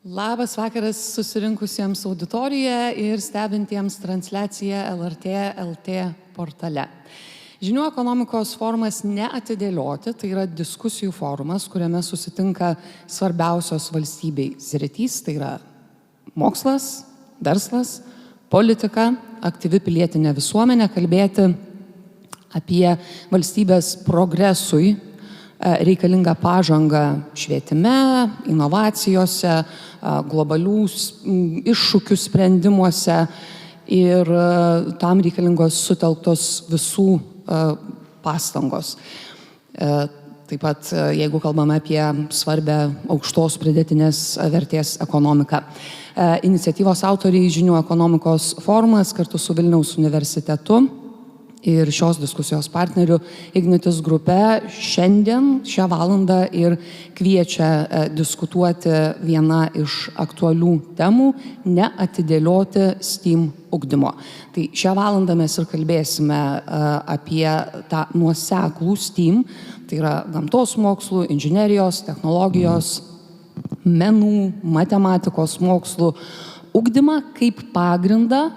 Labas vakaras susirinkusiems auditorijoje ir stebintiems transliaciją LRT LT portale. Žinių ekonomikos forumas neatidėlioti, tai yra diskusijų forumas, kuriame susitinka svarbiausios valstybei sritys, tai yra mokslas, verslas, politika, aktyvi pilietinė visuomenė, kalbėti apie valstybės progresui reikalingą pažangą švietime, inovacijose, globalių iššūkių sprendimuose ir tam reikalingos sutelktos visų pastangos. Taip pat, jeigu kalbame apie svarbę aukštos pridėtinės vertės ekonomiką. Iniciatyvos autoriai Žinių ekonomikos forumas kartu su Vilniaus universitetu ir šios diskusijos partnerių Ignitis grupe šiandien šią valandą ir kviečia diskutuoti vieną iš aktualių temų - neatidėlioti STEAM ugdymo. Tai šią valandą mes ir kalbėsime apie tą nuoseklų STEAM, tai yra gamtos mokslų, inžinerijos, technologijos, menų, matematikos mokslų ugdymą kaip pagrindą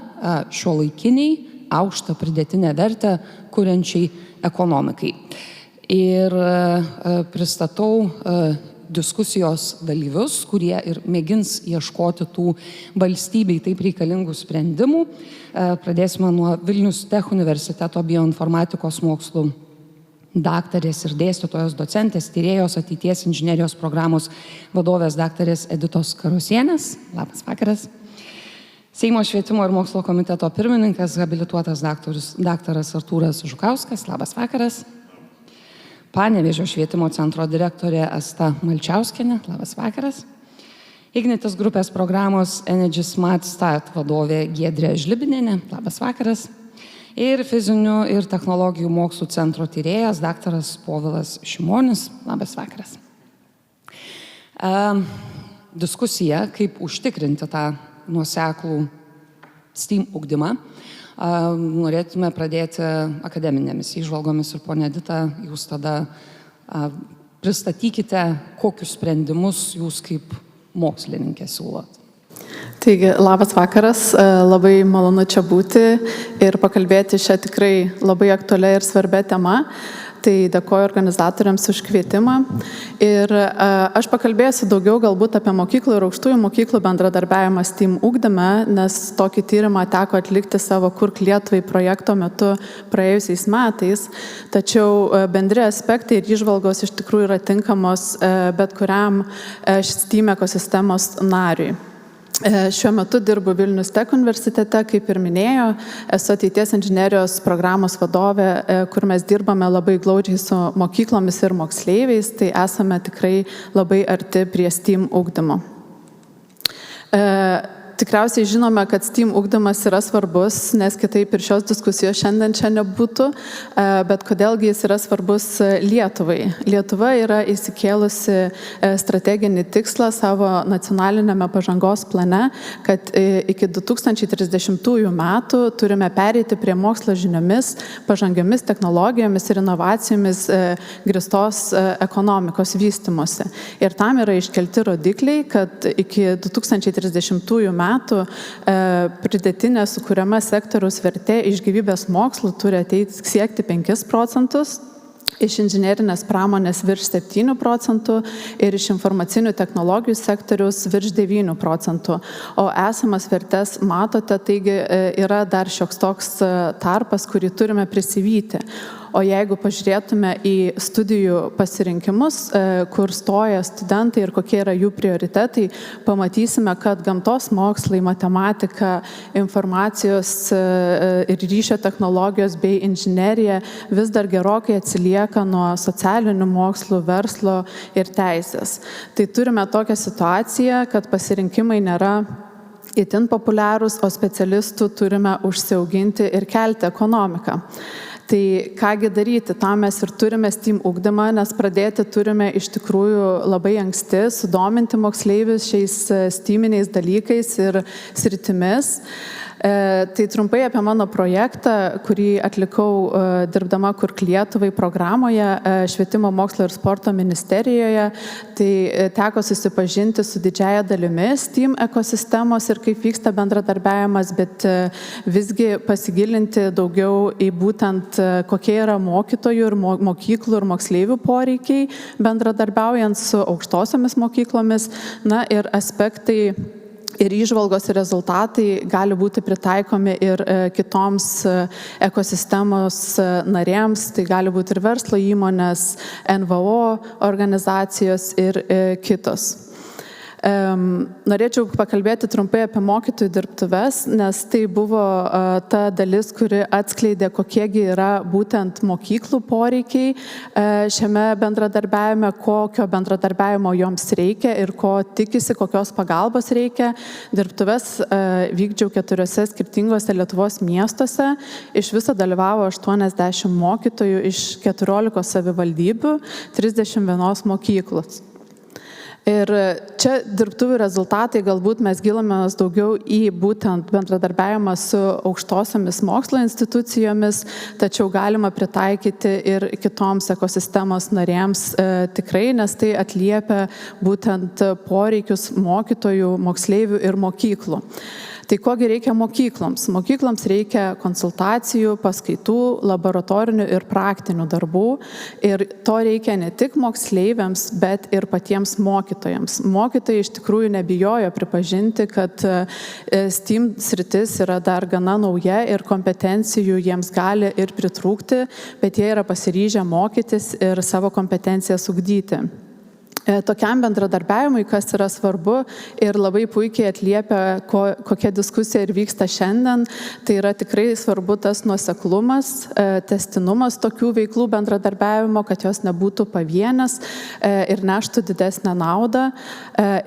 šiuolaikiniai aukštą pridėtinę vertę kuriančiai ekonomikai. Ir pristatau diskusijos dalyvius, kurie ir mėgins ieškoti tų valstybei taip reikalingų sprendimų. Pradėsime nuo Vilnius Tech universiteto bioinformatikos mokslų daktarės ir dėstytojos docentės, tyrėjos ateities inžinerijos programos vadovės daktarės Editos Karusienės. Labas vakaras. Seimo švietimo ir mokslo komiteto pirmininkas, habilituotas daktaras Artūras Žukauskas. Labas vakaras. Panevėžio švietimo centro direktorė Asta Malčiauskienė. Labas vakaras. Ignitis grupės programos Energy Smart Start vadovė Giedrė Žlibinienė. Labas vakaras. Ir fizinių ir technologijų mokslų centro tyrėjas daktaras Povilas Šimonis. Labas vakaras. Diskusija, kaip užtikrinti tą nuoseklų STEAM ugdymą. Norėtume pradėti akademinėmis įžvalgomis ir ponia Edita, jūs tada pristatykite, kokius sprendimus jūs kaip mokslininkė siūlot. Taigi, labas vakaras, labai malonu čia būti ir pakalbėti šią tikrai labai aktualią ir svarbę temą. Tai dėkoju organizatoriams už kvietimą. Ir aš pakalbėsiu daugiau galbūt apie mokyklų ir aukštųjų mokyklų bendradarbiavimą STEAM ugdyme, nes tokį tyrimą teko atlikti savo Kurk Lietuvai projekto metu praėjusiais metais. Tačiau bendri aspektai ir įžvalgos iš tikrųjų yra tinkamos bet kuriam STEAM ekosistemos nariui. Šiuo metu dirbu Vilnius Tech universitete, kaip ir minėjo, esu ateities inžinerijos programos vadovė, kur mes dirbame labai glaudžiai su mokyklomis ir moksleiviais, tai esame tikrai labai arti prie STEAM ugdymo. Tikriausiai žinome, kad STEAM ugdymas yra svarbus, nes kitaip ir šios diskusijos šiandien čia nebūtų, bet kodėlgi jis yra svarbus Lietuvai. Lietuva yra įsikėlusi strateginį tikslą savo nacionalinėme pažangos plane, kad iki 2030 metų turime pereiti prie mokslo žiniomis, pažangiomis technologijomis ir inovacijomis grįstos ekonomikos vystymosi. Ir tam yra iškelti rodikliai, kad iki 2030 metų pridėtinė sukuriama sektoriaus vertė iš gyvybės mokslų turi siekti 5%, iš inžinerinės pramonės virš 7% ir iš informacinių technologijų sektoriaus virš 9%. O esamas vertės matote, taigi yra dar šioks toks tarpas, kurį turime prisivyti. O jeigu pažiūrėtume į studijų pasirinkimus, kur stoja studentai ir kokie yra jų prioritetai, pamatysime, kad gamtos mokslai, matematika, informacijos ir ryšio technologijos bei inžinerija vis dar gerokai atsilieka nuo socialinių mokslų, verslo ir teisės. Tai turime tokią situaciją, kad pasirinkimai nėra itin populiarūs, o specialistų turime užsiauginti ir kelti ekonomiką. Tai kągi daryti, tam mes ir turime STEAM ugdymą, nes pradėti turime iš tikrųjų labai anksti sudominti moksleivius šiais STEAMiniais dalykais ir sritimis. Tai trumpai apie mano projektą, kurį atlikau dirbdama Kurk Lietuvai programoje Švietimo, mokslo ir sporto ministerijoje. Tai teko susipažinti su didžiaja dalimi STEAM ekosistemos ir kaip vyksta bendradarbiavimas, bet visgi pasigilinti daugiau į būtent kokie yra mokytojų ir mokyklų ir moksleivių poreikiai bendradarbiaujant su aukštosiomis mokyklomis. Na ir aspektai ir įžvalgos ir rezultatai gali būti pritaikomi ir kitoms ekosistemos narėms, tai gali būti ir verslo įmonės, NVO organizacijos ir kitos. Norėčiau pakalbėti trumpai apie mokytojų dirbtuves, nes tai buvo ta dalis, kuri atskleidė, kokiegi yra būtent mokyklų poreikiai šiame bendradarbiavime, kokio bendradarbiavimo joms reikia ir ko tikisi, kokios pagalbos reikia. Dirbtuves vykdžiau 4 skirtingose Lietuvos miestuose. Iš viso dalyvavo 80 mokytojų iš 14 savivaldybių, 31 mokyklos. Ir čia dirbtuvių rezultatai, galbūt mes gilamės daugiau į būtent bendradarbiavimą su aukštosiomis mokslo institucijomis, tačiau galima pritaikyti ir kitoms ekosistemos narėms tikrai, nes tai atliepia būtent poreikius mokytojų, moksleivių ir mokyklų. Tai kogi reikia mokykloms? Mokykloms reikia konsultacijų, paskaitų, laboratorinių ir praktinių darbų. Ir to reikia ne tik moksleiviams, bet ir patiems mokytojams. Mokytojai iš tikrųjų nebijojo pripažinti, kad STEAM sritis yra dar gana nauja ir kompetencijų jiems gali ir pritrūkti, bet jie yra pasiryžę mokytis ir savo kompetencijas ugdyti. Tokiam bendradarbiavimui, kas yra svarbu ir labai puikiai atliepia, kokia diskusija ir vyksta šiandien, tai yra tikrai svarbu tas nuoseklumas, tęstinumas tokių veiklų bendradarbiavimo, kad jos nebūtų pavienės ir neštų didesnę naudą,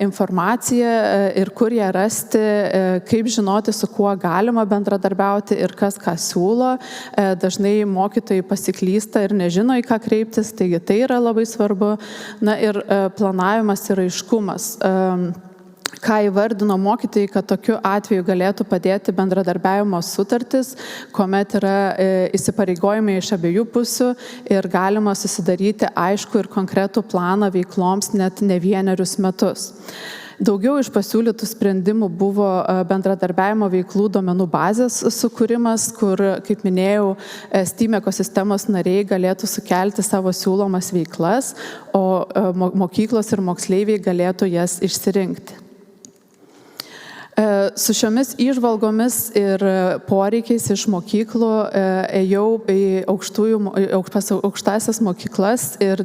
informaciją ir kur ją rasti, kaip žinoti, su kuo galima bendradarbiauti ir kas ką siūlo. Dažnai mokytojai pasiklysta ir nežino, į ką kreiptis, taigi tai yra labai svarbu. Na ir planavimas ir aiškumas. Ką įvardino mokytojai, kad tokiu atveju galėtų padėti bendradarbiavimo sutartis, kuomet yra įsipareigojimai iš abiejų pusių ir galima susidaryti aišku ir konkretų planą veikloms net ne 1 metus. Daugiau iš pasiūlytų sprendimų buvo bendradarbiavimo veiklų duomenų bazės sukūrimas, kur, kaip minėjau, STEAM ekosistemos nariai galėtų sukelti savo siūlomas veiklas, o mokyklos ir moksleiviai galėtų jas išsirinkti. Su šiomis įžvalgomis ir poreikiais iš mokyklų ėjau į aukštąsias mokyklas ir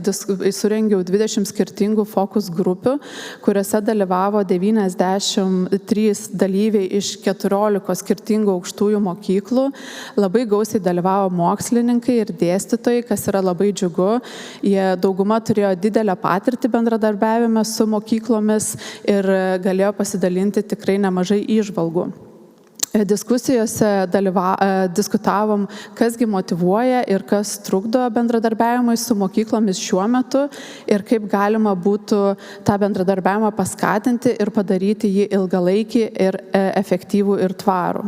surengiau 20 skirtingų fokus grupių, kuriuose dalyvavo 93 dalyviai iš 14 skirtingų aukštųjų mokyklų. Labai gausiai dalyvavo mokslininkai ir dėstytojai, kas yra labai džiugu. Jie dauguma turėjo didelę patirtį bendradarbiavime su mokyklomis ir galėjo pasidalinti tikrai nemažai įžvalgų. Diskusijose diskutavom, kasgi motyvuoja ir kas trukdo bendradarbiavimui su mokyklomis šiuo metu ir kaip galima būtų tą bendradarbiavimą paskatinti ir padaryti jį ilgalaikį ir efektyvų ir tvarų.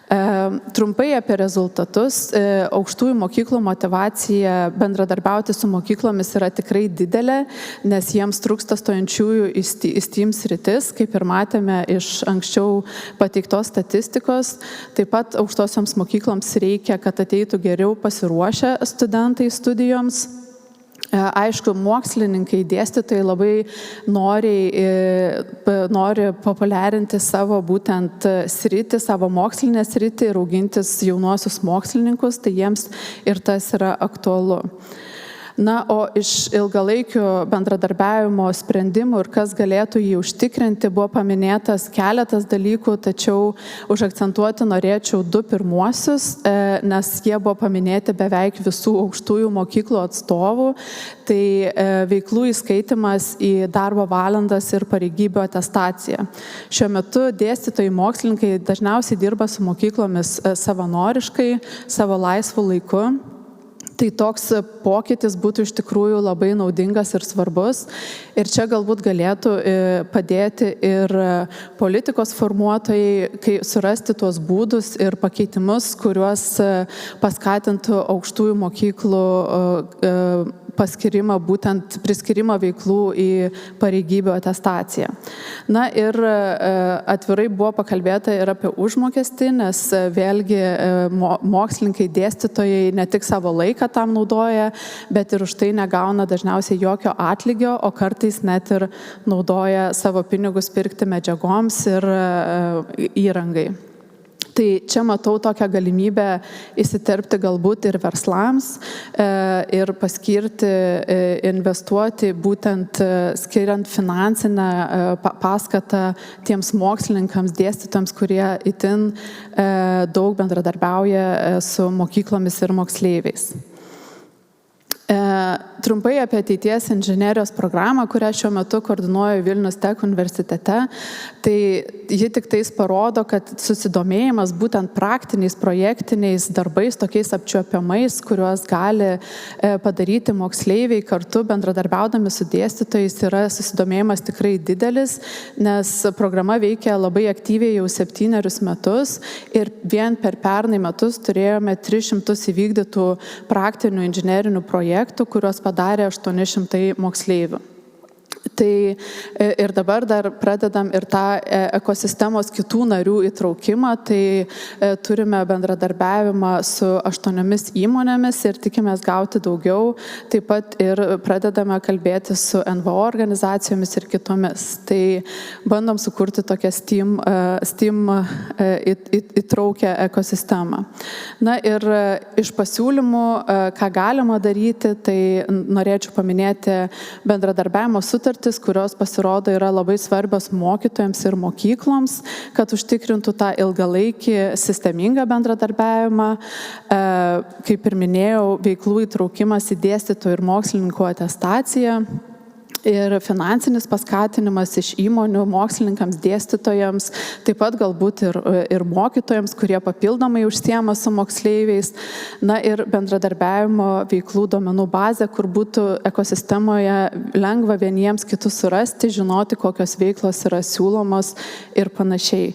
Trumpai apie rezultatus. Aukštųjų mokyklų motyvacija bendradarbiauti su mokyklomis yra tikrai didelė, nes jiems trūksta stojančiųjų į STEAM sritis, kaip ir matėme iš anksčiau pateiktos statistikos. Taip pat aukštosioms mokykloms reikia, kad ateitų geriau pasiruošę studentai studijoms. Aišku, mokslininkai, dėstytojai labai nori populiarinti savo būtent sritį, savo mokslinę sritį ir augintis jaunuosius mokslininkus, tai jiems ir tas yra aktualu. Na, o iš ilgalaikių bendradarbiavimo sprendimų ir kas galėtų jį užtikrinti, buvo paminėtas keletas dalykų, tačiau užakcentuoti norėčiau 2 pirmuosius, nes jie buvo paminėti beveik visų aukštųjų mokyklų atstovų. Tai veiklų įskaitimas į darbo valandas ir pareigybių atestaciją. Šiuo metu dėstytojai mokslininkai dažniausiai dirba su mokyklomis savanoriškai, savo laisvu laiku. Tai toks pokytis būtų iš tikrųjų labai naudingas ir svarbus. Ir čia galbūt galėtų padėti ir politikos formuotojai, kai surasti tuos būdus ir pakeitimus, kuriuos paskatintų aukštųjų mokyklų paskirimą, būtent priskirimą veiklų į pareigybių atestaciją. Na ir atvirai buvo pakalbėta ir apie užmokestį, nes vėlgi mokslininkai, dėstytojai ne tik savo laiką tam naudoja, bet ir už tai negauna dažniausiai jokio atlygio, o kartais net ir naudoja savo pinigus pirkti medžiagoms ir įrangai. Tai čia matau tokią galimybę įsiterpti galbūt ir verslams ir paskirti, investuoti būtent skiriant finansinę paskatą tiems mokslininkams, dėstytojams, kurie itin daug bendradarbiauja su mokyklomis ir moksleiviais. Trumpai apie ateities inžinerijos programą, kurią šiuo metu koordinuoju Vilnius Tech universitete, tai ji tik tais parodo, kad susidomėjimas būtent praktiniais, projektiniais darbais, tokiais apčiuopiamais, kuriuos gali padaryti moksleiviai kartu bendradarbiaudami su dėstytojais, yra susidomėjimas tikrai didelis, nes programa veikia labai aktyviai jau 7 metus ir vien per pernai metus turėjome 300 įvykdytų praktinių inžinerinių projektų, kuriuos padarė 800 moksleivių. Tai ir dabar dar pradedam ir tą ekosistemos kitų narių įtraukimą, tai turime bendradarbiavimą su 8 įmonėmis ir tikimės gauti daugiau, taip pat ir pradedame kalbėti su NVO organizacijomis ir kitomis. Tai bandom sukurti tokią STEAM įtraukę ekosistemą. Na ir iš pasiūlymų, ką galima daryti, tai norėčiau paminėti bendradarbiavimo sutartį, kurios pasirodo yra labai svarbios mokytojams ir mokykloms, kad užtikrintų tą ilgalaikį sistemingą bendradarbiavimą. Kaip ir minėjau, veiklų įtraukimas į dėstytojų ir mokslininkų atestaciją ir finansinis paskatinimas iš įmonių mokslininkams, dėstytojams, taip pat galbūt ir mokytojams, kurie papildomai užsiema su moksleiviais. Na ir bendradarbiavimo veiklų duomenų bazė, kur būtų ekosistemoje lengva vieniems kitus surasti, žinoti, kokios veiklos yra siūlomos ir panašiai.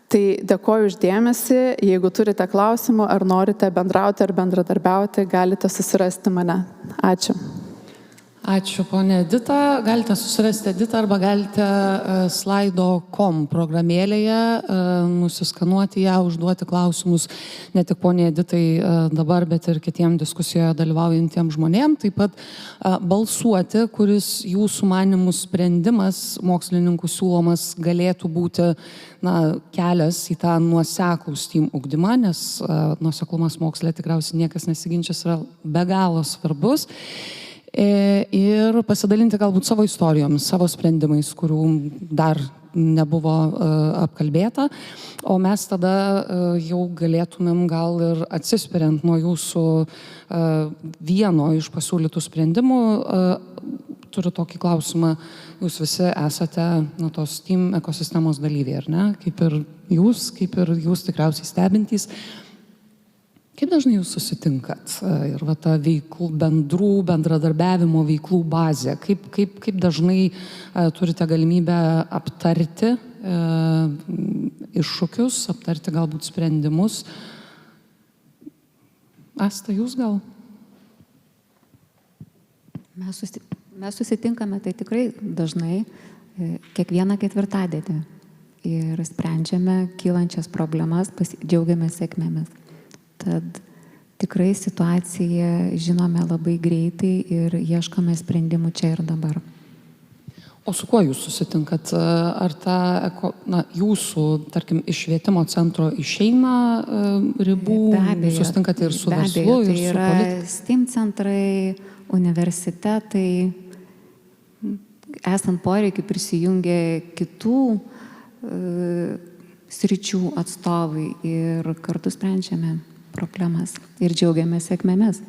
Tai dėkoju už dėmesį. Jeigu turite klausimų ar norite bendrauti ar bendradarbiauti, galite susirasti mane. Ačiū. Ačiū, ponė Edita. Galite susirasti Editą arba galite Slido.com programėlėje nusiskanuoti ją, užduoti klausimus ne tik ponė Editai dabar, bet ir kitiem diskusijoje dalyvaujantiem žmonėm. Taip pat balsuoti, kuris jūsų manimų sprendimas mokslininkų siūlomas galėtų būti kelias į tą nuoseklų STEAM ugdymą, nes nuoseklumas moksle tikriausiai niekas nesiginčys, yra be galo svarbus. Ir pasidalinti galbūt savo istorijomis, savo sprendimais, kurių dar nebuvo apkalbėta, o mes tada jau galėtumėm gal ir atsispiriant nuo jūsų vieno iš pasiūlytų sprendimų. Turiu tokį klausimą, jūs visi esate tos STEAM ekosistemos dalyviai, ar ne? Kaip ir jūs tikriausiai stebintys. Kaip dažnai jūs susitinkat ir ta bendradarbiavimo veiklų bazė, kaip dažnai turite galimybę aptarti iššūkius, aptarti galbūt sprendimus? Asta, jūs gal? Mes susitinkame tai tikrai dažnai, kiekvieną ketvirtadienį ir sprendžiame kylančias problemas, džiaugiamės sėkmėmis. Tad tikrai situaciją žinome labai greitai ir ieškome sprendimų čia ir dabar. O su kuo jūs susitinkat? Ar jūsų, tarkim, iš švietimo centro išeina ribų? Be abejo, susitinkate ir su verslu, ir su politika? Tai yra STEAM centrai, universitetai, esant poreikiu prisijungia kitų sričių atstovai ir kartu sprendžiame problemas ir džiaugiamės sėkmėmis.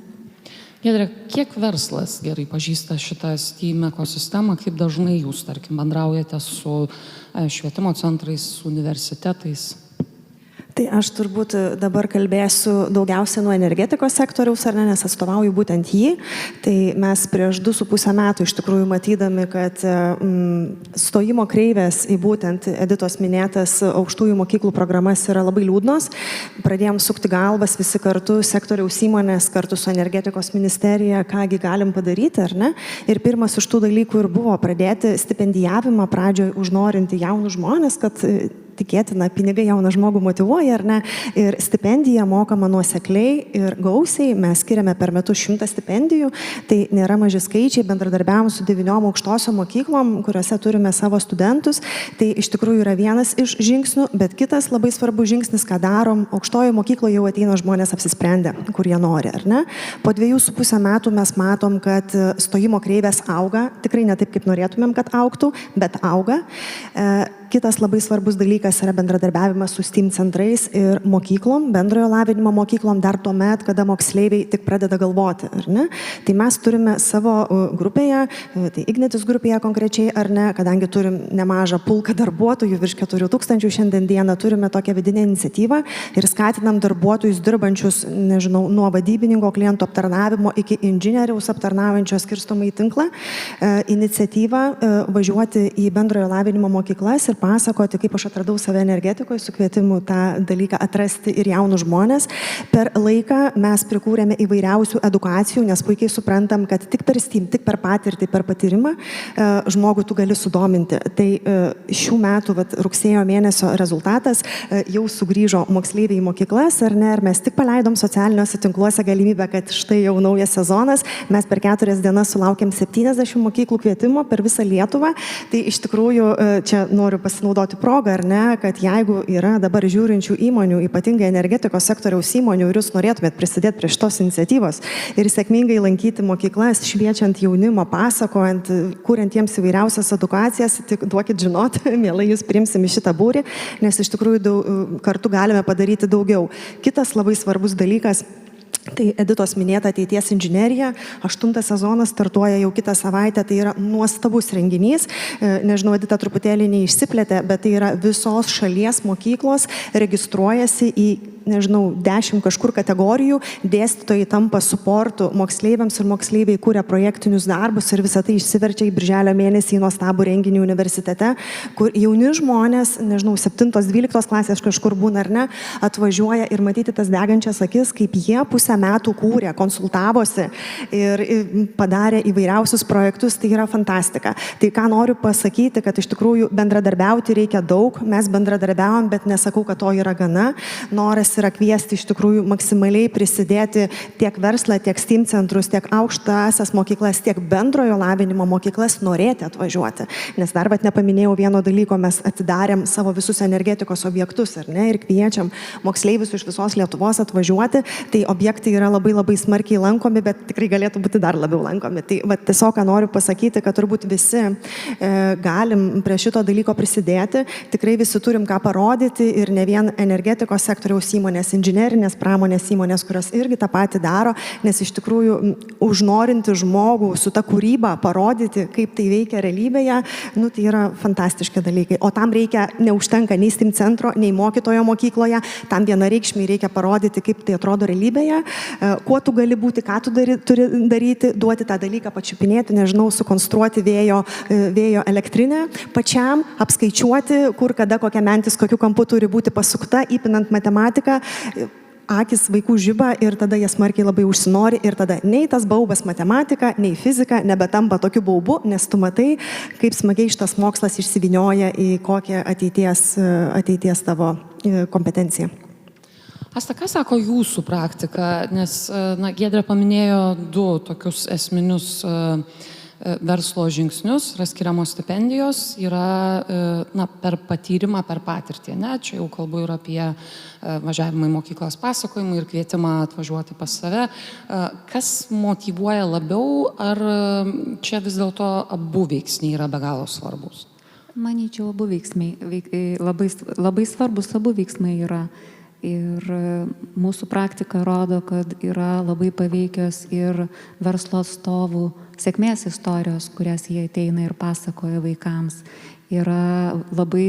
Giedre, kiek verslas gerai pažįsta šitą STEAM ekosistemą, kaip dažnai jūs, tarkim, bendraujate su švietimo centrais, universitetais? Tai aš turbūt dabar kalbėsiu daugiausia nuo energetikos sektoriaus, ar ne, nes atstovauju būtent jį. Tai mes prieš 2,5 metų iš tikrųjų matydami, kad stojimo kreivės į būtent Editos minėtas aukštųjų mokyklų programas yra labai liūdnos. Pradėjom sukti galvas visi kartu, sektoriaus įmonės kartu su energetikos ministerija, kągi galim padaryti, ar ne. Ir pirmas iš tų dalykų ir buvo pradėti stipendijavimą pradžioje užnorinti jaunus žmonės, kad tikėtina, pinigai jauną žmogų motyvuoja, ar ne, ir stipendija mokama nuosekliai ir gausiai, mes skiriame per metus 100 stipendijų, tai nėra maži skaičiai, bendradarbiavom su 9 aukštosiom mokyklom, kuriuose turime savo studentus, tai iš tikrųjų yra vienas iš žingsnių, bet kitas labai svarbus žingsnis, ką darom, aukštojo mokykloje jau ateina žmonės apsisprendę, kur jie nori, ar ne. Po 2,5 metų mes matom, kad stojimo kreivės auga, tikrai ne taip, kaip norėtumėm, kad augtų, bet auga. Kitas labai svarbus dalykas yra bendradarbiavimas su STEAM centrais ir mokyklom, bendrojo lavinimo mokyklom dar tuo met, kada moksleiviai tik pradeda galvoti, ar ne? Tai mes turime savo grupėje, tai Ignitis grupėje konkrečiai, ar ne, kadangi turim nemažą pulką darbuotojų, virš 4,000 šiandien dieną, turime tokią vidinę iniciatyvą ir skatinam darbuotojus dirbančius, nežinau, nuo vadybininko klientų aptarnavimo iki inžinieriaus aptarnaujančio skirstomą į tinklą iniciatyvą važiuoti į bendrojo lavinimo mokyklas ir pasakoti, kaip aš atradau save energetikoje, su kvietimu tą dalyką atrasti ir jaunus žmonės. Per laiką mes prikūrėme įvairiausių edukacijų, nes puikiai suprantam, kad tik per STEAM, tik per patirtį, per patyrimą žmogų tu gali sudominti. Tai šių metų rugsėjo mėnesio rezultatas jau sugrįžo moksleiviai į mokyklas, ar ne, ir mes tik paleidom socialiniuose tinkluose galimybę, kad štai jau naujas sezonas, mes per 4 dienas sulaukėm 70 mokyklų kvietimo per visą Lietuvą. Tai iš tikrųjų čia noriu pasinaudoti progą, ar ne, kad jeigu yra dabar žiūrinčių įmonių, ypatingai energetikos sektoriaus įmonių, ir jūs norėtumėt prisidėti prie šitos iniciatyvos ir sėkmingai lankyti mokyklas, šviečiant jaunimą, pasakojant, kuriant jiems įvairiausias edukacijas, tik duokit žinot, mielai jūs priimsim į šitą būrį, nes iš tikrųjų kartu galime padaryti daugiau. Kitas labai svarbus dalykas, tai Editos minėta ateities inžinerija, 8 sezonas startuoja jau kitą savaitę, tai yra nuostabus renginys, nežinau, Edita truputėlį neišsiplėtė, bet tai yra visos šalies mokyklos registruojasi į, nežinau, 10 kažkur kategorijų, dėstytojai tampa suportu moksleiviams ir moksleiviai kūrė projektinius darbus ir visą tai išsiverčia į birželio mėnesį į nuostabų renginį universitete, kur jauni žmonės, nežinau, 7-12 klasės kažkur būna ar ne, atvažiuoja ir matyti tas degančias akis, kaip jie pusę metų kūrė, konsultavosi ir padarė įvairiausius projektus, tai yra fantastika. Tai ką noriu pasakyti, kad iš tikrųjų bendradarbiauti reikia daug, mes bendradarbiavom, bet nesakau, kad to yra gana. Noras yra kviesti iš tikrųjų maksimaliai prisidėti tiek verslą, tiek STEAM centrus, tiek aukštąsias mokyklas, tiek bendrojo lavinimo mokyklas norėti atvažiuoti. Nes dar nepaminėjau vieno dalyko, mes atidarėm savo visus energetikos objektus, ar ne, ir kviečiam moksleivius iš visos Lietuvos atvažiuoti. Tai objektai yra labai labai smarkiai lankomi, bet tikrai galėtų būti dar labiau lankomi. Tai tiesiog, ką noriu pasakyti, kad turbūt visi galim prie šito dalyko prisidėti. Tikrai visi turim ką parodyti ir ne vien energetikos sektoriaus įmonės, inžinerinės pramonės įmonės, kurios irgi tą patį daro, nes iš tikrųjų užnorinti žmogų su ta kūryba, parodyti, kaip tai veikia realybėje, tai yra fantastiški dalykai. O tam reikia, neužtenka nei STEAM centro, nei mokytojo mokykloje, tam vienareikšmiai reikia parodyti, kaip tai atrodo realybėje, kuo tu gali būti, ką tu turi daryti, duoti tą dalyką, pačiupinėti, nežinau, sukonstruoti vėjo elektrinę, pačiam apskaičiuoti, kur, kada, kokia mentis, kokiu kampu turi būti pasukta, įpinant matematiką, akis vaikų žiba ir tada jie smarkiai labai užsinori ir tada nei tas baubas matematika, nei fizika nebetampa tokiu baubu, nes tu matai, kaip smagiai šitas mokslas išsivynioja į kokią ateities tavo kompetenciją. Asta, ką sako jūsų praktika? Nes Giedrė paminėjo 2 tokius esminius verslo žingsnius, yra skiriamos stipendijos, yra per patyrimą, per patirtį. Čia jau kalbu ir apie važiavimą į mokyklas pasakojimą ir kvietimą atvažiuoti pas save. Kas motyvuoja labiau, ar čia vis dėlto abu veiksniai yra be galo svarbus? Manyčiau, abu veiksmai, labai svarbus abu veiksmai yra. Ir mūsų praktika rodo, kad yra labai paveikios ir verslo atstovų sėkmės istorijos, kurias jie ateina ir pasakoja vaikams. Yra labai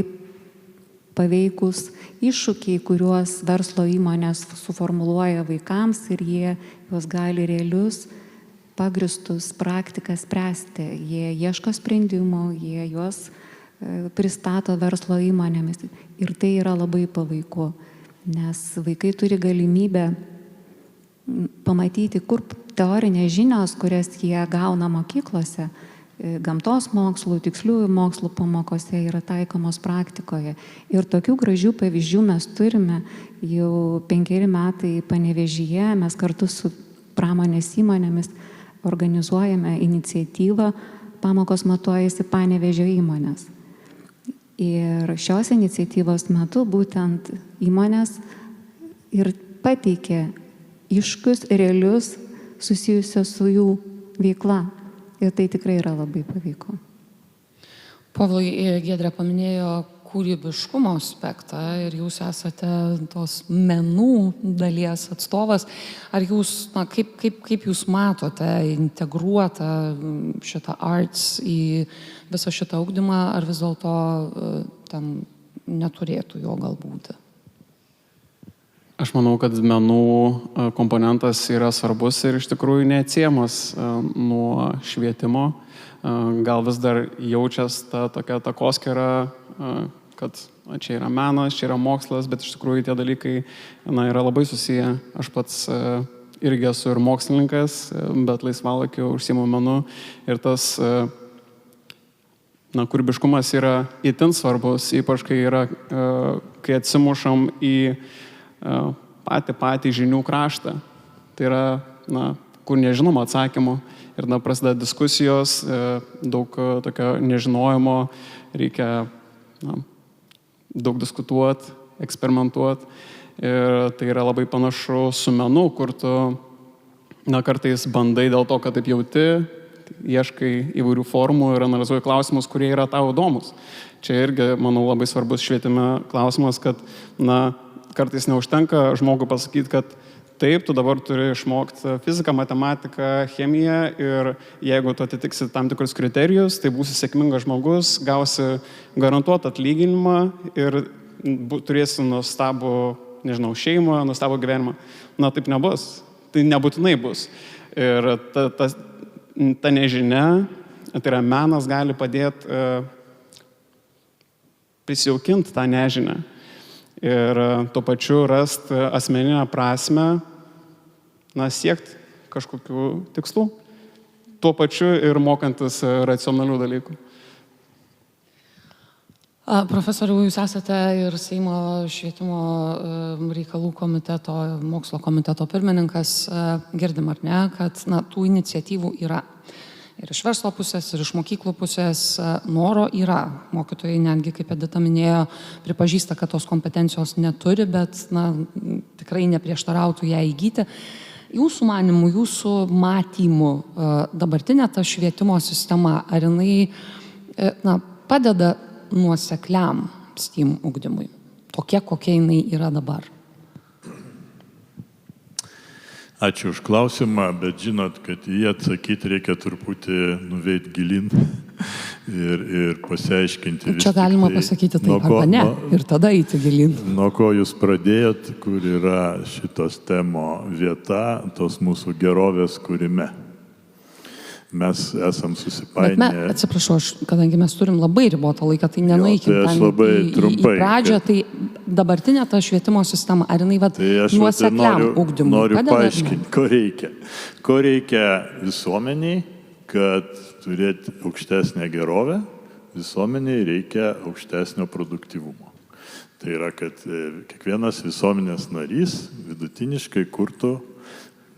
paveikus iššūkiai, kuriuos verslo įmonės suformuluoja vaikams ir jie juos gali realius, pagristus praktikas spręsti. Jie ieško sprendimų, jie juos pristato verslo įmonėmis. Ir tai yra labai paveiku, nes vaikai turi galimybę pamatyti, kur teorinės žinios, kurias jie gauna mokyklose, gamtos mokslų, tiksliųjų mokslų pamokose yra taikomos praktikoje. Ir tokių gražių pavyzdžių mes turime jau 5 metai Panevėžyje. Mes kartu su pramonės įmonėmis organizuojame iniciatyvą Pamokos matuojasi Panevėžio įmonės. Ir šios iniciatyvos metu būtent įmonės ir pateikė iššūkius realius susijusios su jų veikla. Ir tai tikrai yra labai paveiku. Povilai, Giedrė paminėjo kūrybiškumo aspektą ir jūs esate tos menų dalies atstovas. Ar jūs, kaip jūs matote integruotą šitą arts į visą šitą ugdymą, ar vis dėlto ten neturėtų jo galbūt? Aš manau, kad menų komponentas yra svarbus ir iš tikrųjų neatsiejamas nuo švietimo. Gal vis dar jaučias ta tokia takoskyra, kad čia yra menas, čia yra mokslas, bet iš tikrųjų tie dalykai yra labai susiję. Aš pats irgi esu ir mokslininkas, bet laisvalaikiu užsiimu menu ir tas kūrybiškumas yra itin svarbus, ypač kai atsimušam į patį žinių kraštą. Tai yra, kur nežinoma atsakymų ir prasideda diskusijos, daug tokio nežinojimo, reikia daug diskutuoti, eksperimentuoti. Ir tai yra labai panašu su menu, kur tu kartais bandai dėl to, kad taip jauti, ieškai įvairių formų ir analizuoji klausimus, kurie yra tau įdomus. Čia irgi, manau, labai svarbus švietime klausimas, kad kartais neužtenka žmogui pasakyti, kad taip, tu dabar turi išmokti fiziką, matematiką, chemiją ir jeigu tu atitiksi tam tikrus kriterijus, tai būsi sėkmingas žmogus, gausi garantuotą atlyginimą ir turėsi nuostabų, šeimą, nuostabų gyvenimą. Taip nebus. Tai nebūtinai bus. Ir ta nežinia, tai yra menas, gali padėti prisijaukinti tą nežinią. Ir tuo pačiu rasti asmeninę prasme, siekti kažkokių tikslų. Tuo pačiu ir mokantis racionalių dalykų. Profesoriau, jūs esate ir Seimo švietimo reikalų komiteto, mokslo komiteto pirmininkas. Girdim ar ne, kad tų iniciatyvų yra. Ir iš verslo pusės, ir iš mokyklų pusės noro yra. Mokytojai netgi, kaip Edita minėjo, pripažįsta, kad tos kompetencijos neturi, bet tikrai neprieštarautų ją įgyti. Jūsų manimų, jūsų matymų dabartinė ta švietimo sistema, ar jinai padeda nuosekliam STEAM ugdymui, tokia, kokia jinai yra dabar? Ačiū už klausimą, bet žinot, kad jį atsakyti reikia truputį nuveiti gilin ir pasiaiškinti. Čia galima pasakyti taip arba ne, ir tada eiti gilin. Nuo ko jūs pradėjot, kur yra šitos temo vieta, tos mūsų gerovės kūrime. Mes esam susipainę. Bet atsiprašau, kadangi mes turim labai ribotą laiką, tai nenueikim į pradžią, tai dabartinė ta švietimo sistema, ar jinai nuosekliam ugdymui? Noriu paaiškinti, ko reikia. Ko reikia visuomeniai, kad turėti aukštesnę gerovę, visuomeniai reikia aukštesnio produktyvumo. Tai yra, kad kiekvienas visuomenės narys vidutiniškai kurtų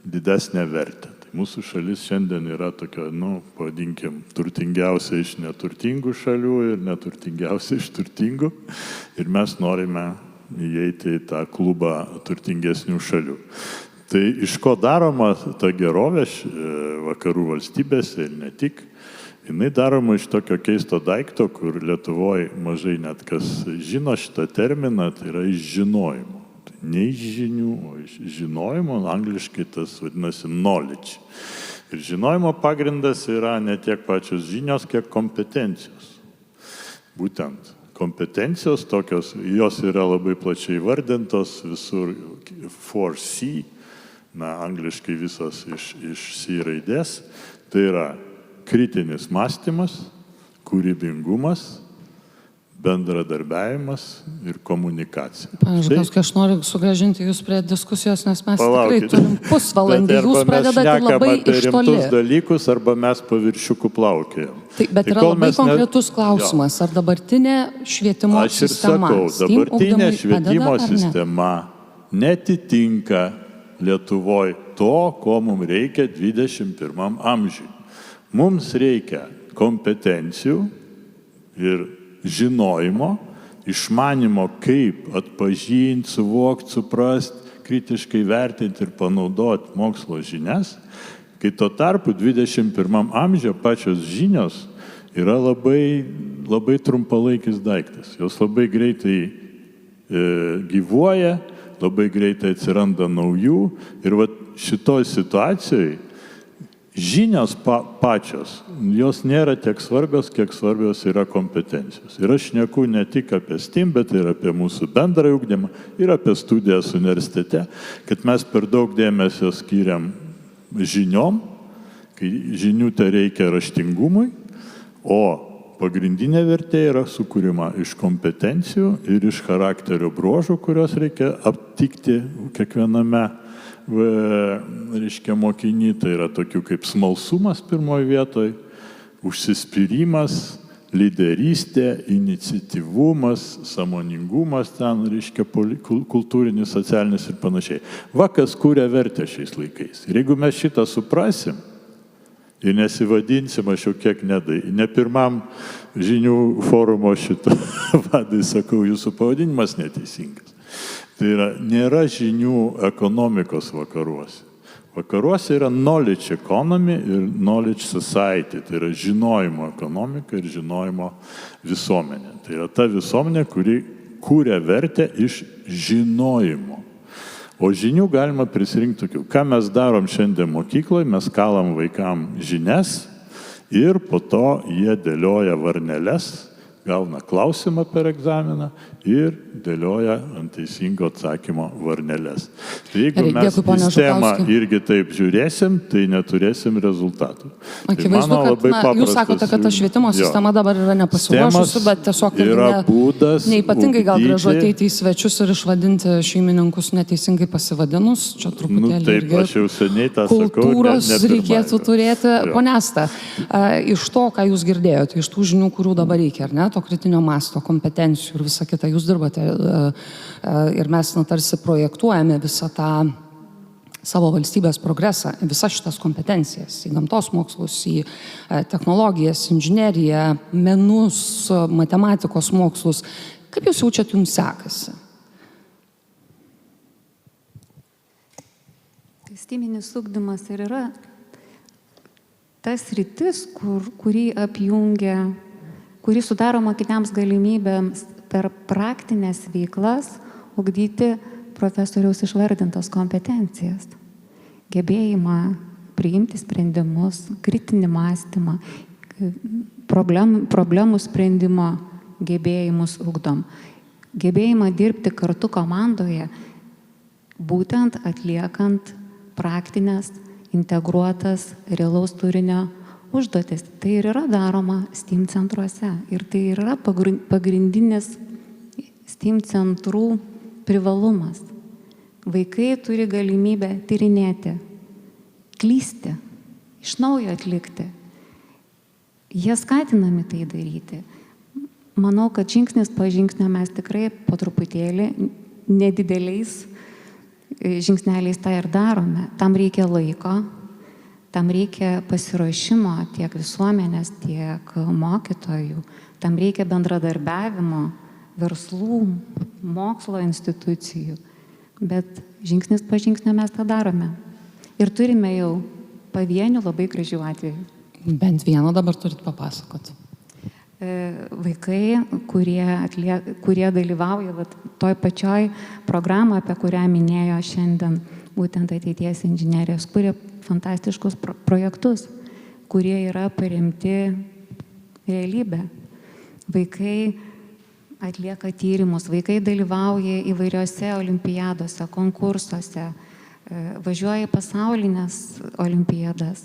didesnę vertę. Mūsų šalis šiandien yra tokia, pavadinkim, turtingiausia iš neturtingų šalių ir neturtingiausia iš turtingų. Ir mes norime įeiti į tą klubą turtingesnių šalių. Tai iš ko daroma ta gerovė vakarų valstybėse ir ne tik, jinai daroma iš tokio keisto daikto, kur Lietuvoje mažai net kas žino šitą terminą, tai yra iš žinojimo. Ne iš žinių, o iš žinojimo, angliškai tas vadinasi knowledge. Ir žinojimo pagrindas yra ne tiek pačios žinios, kiek kompetencijos. Būtent kompetencijos tokios, jos yra labai plačiai vardintos, visur 4C, angliškai visos iš C raidės, tai yra kritinis mąstymas, kūrybingumas, bendradarbiavimas ir komunikacija. Pavyzdžiui, aš noriu sugrąžinti jūs prie diskusijos, nes mes tikrai turim pusvalandį, jūs pradedate labai iš toli. Rimtus dalykus, arba mes paviršiukų plaukėjom. Bet yra labai konkretus klausimas, ar dabartinė švietimo sistema, aš ir sakau, dabartinė švietimo sistema netitinka Lietuvoje to, ko mums reikia 21 amžiui. Mums reikia kompetencijų ir žinojimo, išmanimo, kaip atpažinti, suvokti, suprasti, kritiškai vertinti ir panaudoti mokslo žinias, kai tuo tarpu 21 amžiuje pačios žinios yra labai trumpalaikis daiktas. Jos labai greitai gyvuoja, labai greitai atsiranda naujų ir šitoj situacijoje žinios pačios, jos nėra tiek svarbios, kiek svarbios yra kompetencijos. Ir aš šneku ne tik apie STEAM, bet ir apie mūsų bendrą ugdymą, ir apie studijas universitete, kad mes per daug dėmesio skiriam žiniom, kai žinių tai reikia raštingumui, o pagrindinė vertė yra sukūrima iš kompetencijų ir iš charakterio bruožų, kurios reikia aptikti kiekviename mokiny. Tai yra tokių kaip smalsumas pirmoje vietoje, užsispyrimas, lyderystė, iniciatyvumas, sąmoningumas ten, kultūrinis, socialinis ir panašiai. Kas kūrė vertę šiais laikais. Ir jeigu mes šitą suprasim ir nesivadinsim, aš jau kiek ne pirmam žinių forumo šito vadai sakau, jūsų pavadinimas neteisingas. Tai yra, nėra žinių ekonomikos vakaruose. Vakaruose yra knowledge economy ir knowledge society. Tai yra žinojimo ekonomika ir žinojimo visuomenė. Tai yra ta visuomenė, kuri kūrė vertę iš žinojimo. O žinių galima prisirinkti tokių. Ką mes darom šiandien mokykloje, mes kalam vaikam žinias ir po to jie dėlioja varneles, gauna klausimą per egzaminą ir dėlioja ant teisingo atsakymo varneles. Tai jeigu mes sistemą irgi taip žiūrėsim, tai neturėsim rezultatų. Akivaizdu, kad jūs sakote, kad ta švietimo sistema dabar yra nepasiruošusi, bet tiesiog neypatingai gal gražu ateiti į svečius ir išvadinti šeimininkus neteisingai pasivadinus. Čia truputėlį irgi kultūros reikėtų turėti. Pone Asta, iš to, ką jūs girdėjote, iš tų žinių, kurių dabar reikia, ar ne? To kritinio masto, kompetencijų ir visą kitą. Jūs dirbate ir mes tarsi projektuojame visą tą savo valstybės progresą, visas šitas kompetencijas į gamtos mokslus, į technologijas, inžineriją, menus, matematikos mokslus. Kaip jūs jaučiat, jums sekasi? Stiminis ugdymas ir yra tas rytis, kurį apjungia, kurį sudaro mokiniams galimybėms per praktinės veiklas ugdyti profesoriaus išvardintas kompetencijas. Gebėjimą priimti sprendimus, kritinį mąstymą, problemų sprendimo gebėjimus ugdom. Gebėjimą dirbti kartu komandoje, būtent atliekant praktinės, integruotas, realaus turinio užduotis. Tai ir yra daroma STEAM centruose. Ir tai yra pagrindinis STEAM centrų privalumas. Vaikai turi galimybę tyrinėti, klysti, iš naujo atlikti. Jie skatinami tai daryti. Manau, kad žingsnis po žingsnio mes tikrai po truputėlį nedideliais žingsneliais tą ir darome. Tam reikia laiko. Tam reikia pasiruošimo tiek visuomenės, tiek mokytojų. Tam reikia bendradarbiavimo, verslų, mokslo institucijų. Bet žingsnis po žingsnio mes tą darome. Ir turime jau pavienių labai gražių atvejų. Bent vieną dabar turit papasakoti. Vaikai, kurie dalyvauja toj pačioj programą, apie kurią minėjo šiandien, būtent ateities inžinerijos, kurie fantastiškus projektus, kurie yra paremti realybę. Vaikai atlieka tyrimus, vaikai dalyvauja įvairiose olimpiadose, konkursuose, važiuoja į pasaulinės olimpiadas.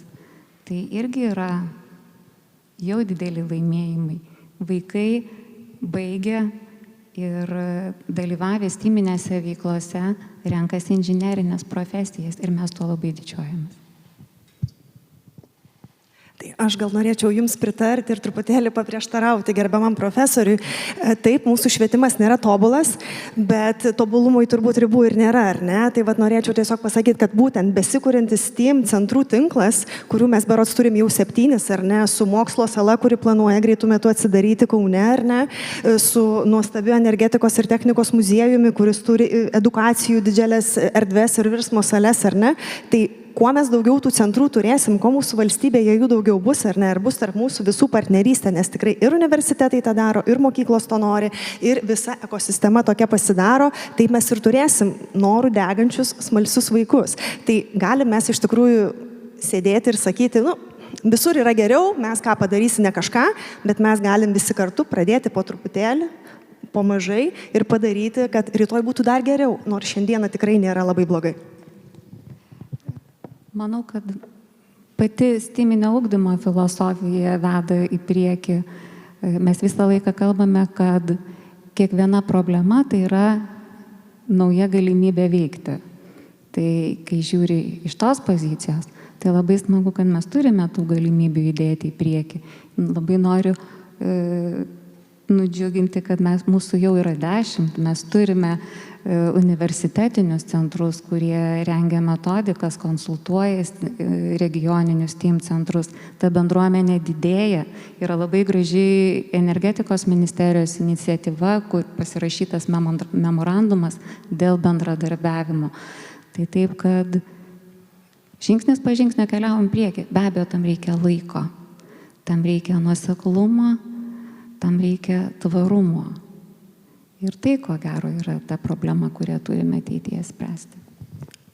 Tai irgi yra jau dideli laimėjimai. Vaikai baigia ir dalyvavę STEAMinėse veiklose renkasi inžinerinės profesijas ir mes tuo labai didžiuojamės. Aš gal norėčiau Jums pritarti ir truputėlį paprieštarauti gerbiamam profesoriui. Taip, mūsų švietimas nėra tobulas, bet tobulumui turbūt ribų ir nėra, ar ne? Tai norėčiau tiesiog pasakyti, kad būtent besikūrintis STEAM centrų tinklas, kurių mes berods turim jau 7, ar ne, su mokslo sala, kuri planuoja greitų metų atsidaryti Kaune, ar ne, su nuostabiu energetikos ir technikos muziejumi, kuris turi edukacijų didžiulės erdvės ir virsmo sales, ar ne? Tai kuo mes daugiau tų centrų turėsim, kuo mūsų valstybėje jų daugiau bus, ar ne, ir bus tarp mūsų visų partnerystė, nes tikrai ir universitetai tą daro, ir mokyklos to nori, ir visa ekosistema tokia pasidaro, taip mes ir turėsim norų degančius, smalsius vaikus. Tai galim mes iš tikrųjų sėdėti ir sakyti, visur yra geriau, mes ką padarysi ne kažką, bet mes galim visi kartu pradėti po truputėlį, po mažai ir padaryti, kad rytoj būtų dar geriau, nors šiandieną tikrai nėra labai blogai. Manau, kad pati STEAMinio ugdymo filosofija veda į priekį. Mes visą laiką kalbame, kad kiekviena problema tai yra nauja galimybė veikti. Tai kai žiūri iš tos pozicijos, tai labai smagu, kad mes turime tų galimybių judėti į priekį. Labai noriu nudžiuginti, kad mūsų jau yra 10, mes turime universitetinius centrus, kurie rengia metodikas, konsultuoja regioninius STEAM centrus. Ta bendruomenė didėja. Yra labai graži energetikos ministerijos iniciatyva, kur pasirašytas memorandumas dėl bendradarbiavimo. Tai taip, kad žingsnis po žingsnio keliaujam priekį. Be abejo, tam reikia laiko, tam reikia nuoseklumo, tam reikia tvarumo. Ir tai, ko gero, yra ta problema, kurią turime ateityje spręsti.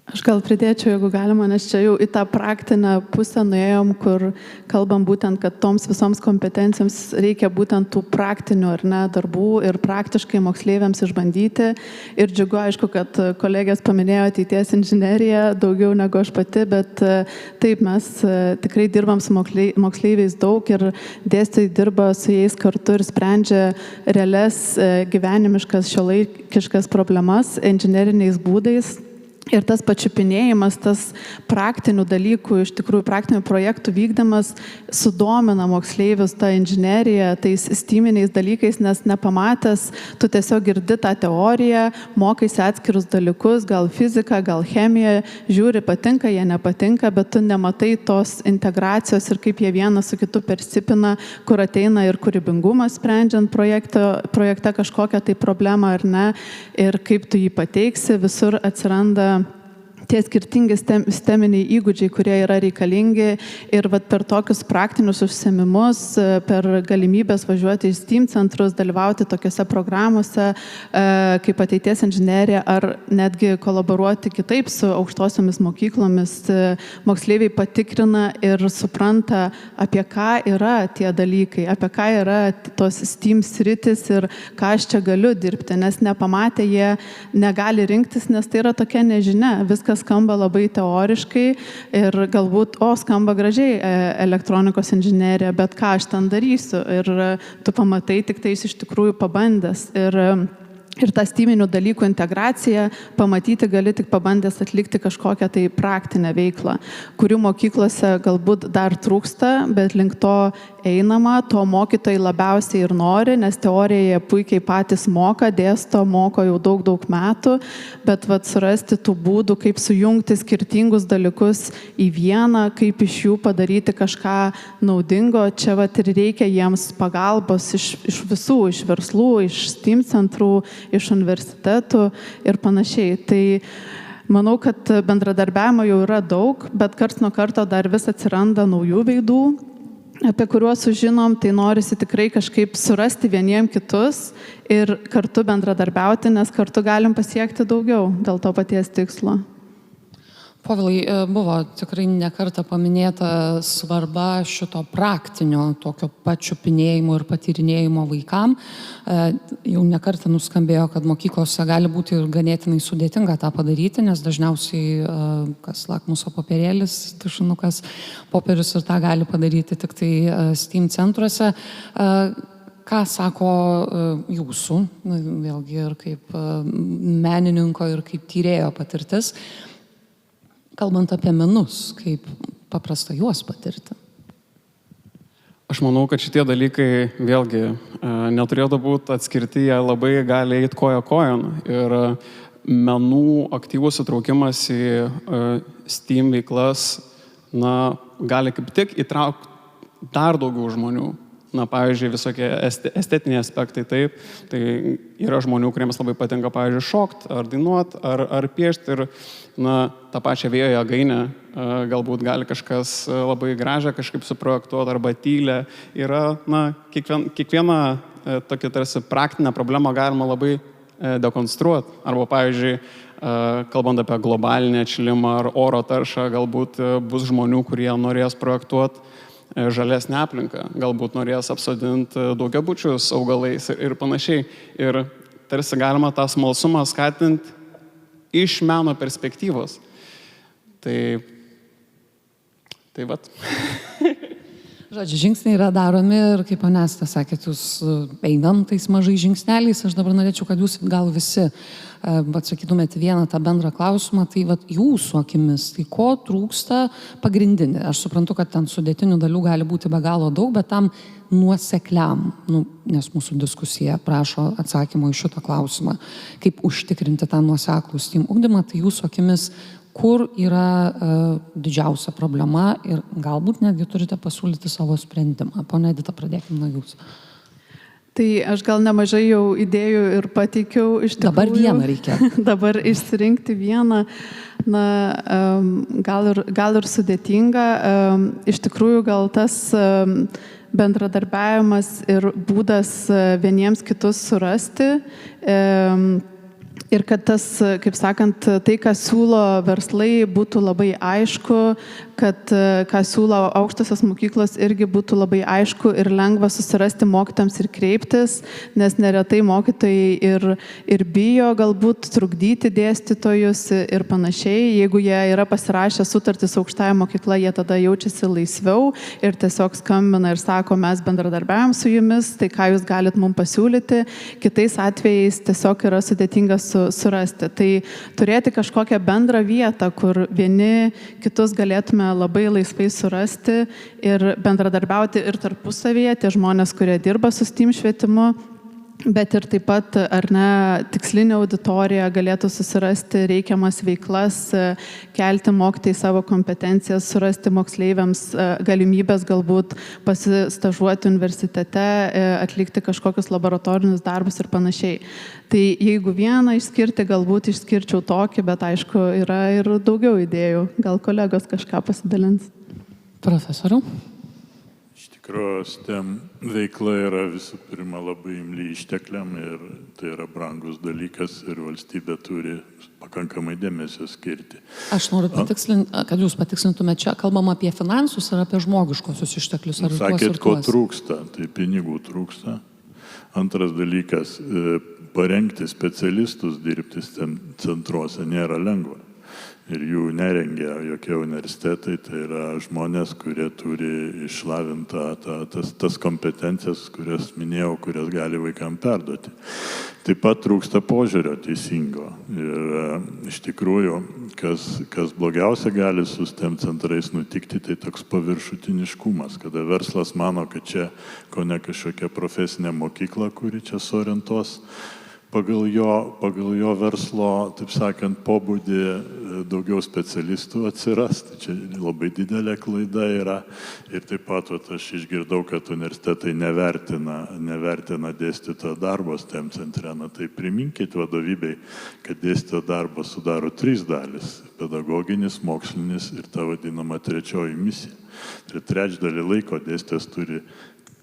Aš gal pridėčiau, jeigu galima, nes čia jau į tą praktinę pusę nuėjom, kur kalbam būtent, kad toms visoms kompetencijoms reikia būtent tų praktinių ar ne darbų ir praktiškai moksleiviams išbandyti. Ir džiugu, aišku, kad kolegės paminėjo ateities inžineriją daugiau negu aš pati, bet taip, mes tikrai dirbam su moksleiviais daug ir dėstytojai dirba su jais kartu ir sprendžia realias gyvenimiškas šiuolaikiškas problemas inžineriniais būdais. Ir tas pačiupinėjimas, tas praktinių dalykų, iš tikrųjų praktinių projektų vykdymas sudomina moksleivius tą inžineriją, tais STEAMiniais dalykais, nes nepamatęs, tu tiesiog girdi tą teoriją, mokaisi atskirus dalykus, gal fiziką, gal chemiją, žiūri, patinka, jie nepatinka, bet tu nematai tos integracijos ir kaip jie vienas su kitu persipina, kur ateina ir kūrybingumas sprendžiant projekte kažkokią tai problemą ar ne, ir kaip tu jį pateiksi, visur atsiranda tie skirtingi STEMiniai įgūdžiai, kurie yra reikalingi ir per tokius praktinius užsiėmimus, per galimybės važiuoti į STEAM centrus, dalyvauti tokiuose programuose kaip ateities inžinerija ar netgi kolaboruoti kitaip su aukštosiomis mokyklomis. Moksleiviai patikrina ir supranta, apie ką yra tie dalykai, apie ką yra tos STEAM sritis ir ką aš čia galiu dirbti, nes nepamatę jie negali rinktis, nes tai yra tokia nežinia. Viskas skamba labai teoriškai ir galbūt, skamba gražiai elektronikos inžinerija, bet ką aš ten darysiu? Ir tu pamatai tik tais iš tikrųjų pabandęs. Ir tą STEAMinių dalykų integraciją pamatyti gali tik pabandęs atlikti kažkokią tai praktinę veiklą, kurių mokyklose galbūt dar trūksta, bet link to einama, to mokytojai labiausiai ir nori, nes teoriją jie puikiai patys moka, dėsto, moko jau daug metų, bet surasti tų būdų, kaip sujungti skirtingus dalykus į vieną, kaip iš jų padaryti kažką naudingo, čia ir reikia jiems pagalbos iš visų, iš verslų, iš STEAM centrų, iš universitetų ir panašiai. Tai manau, kad bendradarbiavimo jau yra daug, bet karts nuo karto dar vis atsiranda naujų veidų, apie kuriuos sužinom, tai norisi tikrai kažkaip surasti vieniem kitus ir kartu bendradarbiauti, nes kartu galim pasiekti daugiau dėl to paties tikslo. Povilai, buvo tikrai nekartą paminėta svarba šito praktinio tokio pačiupinėjimo ir patyrinėjimo vaikam. Jau nekartą nuskambėjo, kad mokyklose gali būti ir ganėtinai sudėtinga tą padaryti, nes dažniausiai kas lakmuso popierėlis, tušinukas, popierius ir tą gali padaryti tik tai STEAM centruose. Ką sako jūsų, vėlgi ir kaip menininko ir kaip tyrėjo patirtis, kalbant apie menus, kaip paprasta juos patirti? Aš manau, kad šitie dalykai vėlgi neturėtų būti atskirti, jie labai gali eiti koja kojon. Ir menų aktyvus įtraukimas į STEAM veiklas, gali kaip tik įtraukti dar daugiau žmonių. Pavyzdžiui, visokie estetiniai aspektai, taip, tai yra žmonių, kuriems labai patinka, pavyzdžiui, šokti, ar dainuoti, ar piešti ir, tą pačią vėjo jėgainę galbūt gali kažkas labai gražią kažkaip suprojektuoti arba tylę. Yra, kiekvieną tokią tarsi praktinę problemą galima labai dekonstruoti. Arba, pavyzdžiui, kalbant apie globalinį atšilimą ar oro taršą, galbūt bus žmonių, kurie norės projektuoti žalesnę aplinką, galbūt norės apsodinti daugiabučius augalais ir panašiai. Ir tarsi galima tą smalsumą skatinti iš meno perspektyvos. Tai vat. Žodžiu, žingsniai yra daromi ir kaip Onesta sakėt, jūs einam tais mažai žingsneliais. Aš dabar norėčiau, kad jūs gal visi atsakytumėte vieną tą bendrą klausimą. Tai vat, jūsų akimis, tai ko trūksta pagrindinė? Aš suprantu, kad ten sudėtinių dalių gali būti be galo daug, bet tam nuosekliam, nes mūsų diskusija prašo atsakymo į šitą klausimą, kaip užtikrinti tą nuoseklų STEAM ugdymą, tai jūsų akimis kur yra didžiausia problema ir galbūt netgi turite pasiūlyti savo sprendimą. Pone Edita, pradėkime nuo jūsų. Tai aš gal nemažai jau idėjų ir pateikiau iš tikrųjų. Dabar vieną reikia. Dabar išsirinkti vieną, gal ir sudėtinga. Iš tikrųjų gal tas bendradarbiavimas ir būdas vieniems kitus surasti. Ir kad tas, kaip sakant, tai, ką siūlo verslai, būtų labai aišku, kad ką siūlo aukštosios mokyklos irgi būtų labai aišku ir lengva susirasti mokytojams ir kreiptis, nes neretai mokytojai ir bijo galbūt trukdyti dėstytojus ir panašiai. Jeigu jie yra pasirašę sutartį su aukštąja mokykla, jie tada jaučiasi laisviau ir tiesiog skambina ir sako, mes bendradarbiavim su jumis, tai ką jūs galit mums pasiūlyti. Kitais atvejais tiesiog yra sudėtinga surasti. Tai turėti kažkokią bendrą vietą, kur vieni kitus galėtume labai laisvai surasti ir bendradarbiauti ir tarpusavyje, tie žmonės, kurie dirba su STEAM švietimu, bet ir taip pat, ar ne, tikslinė auditorija galėtų susirasti reikiamas veiklas, kelti mokytojai savo kompetencijas, surasti moksleiviams galimybės galbūt pasistažuoti universitete, atlikti kažkokius laboratorinius darbus ir panašiai. Tai jeigu vieną išskirti, galbūt išskirčiau tokį, bet aišku, yra ir daugiau idėjų. Gal kolegos kažką pasidalins. Profesoriau? Iš tikrųjų, STEM veikla yra visų pirma labai imli ištekliam ir tai yra brangus dalykas ir valstybė turi pakankamai dėmesio skirti. Aš noriu patikslinti, kad jūs patikslintumėte, čia kalbam apie finansus ar apie žmogiškosius išteklius. Sakėt, ko trūksta, tai pinigų trūksta. Antras dalykas, parengti specialistus dirbti STEM centruose nėra lengva. Ir jų nerengia jokie universitetai, tai yra žmonės, kurie turi išlavintą tas kompetencijas, kurias minėjau, kurias gali vaikams perduoti. Taip pat trūksta požiūrio teisingo. Ir iš tikrųjų, kas blogiausia gali su STEM centrais nutikti, tai toks paviršutiniškumas, kada verslas mano, kad čia ko ne kažkokia profesinė mokykla, kuri čia suorientuos pagal jo verslo, taip sakant, pobūdį daugiau specialistų atsiras. Tai čia labai didelė klaida yra. Ir taip pat aš išgirdau, kad universitetai nevertina dėstytojo darbo STEM centre. Tai priminkit vadovybei, kad dėstytojo darbo sudaro 3 dalis. Pedagoginis, mokslinis ir ta vadinama trečioji misija. Ir trečdalį laiko dėstytojas turi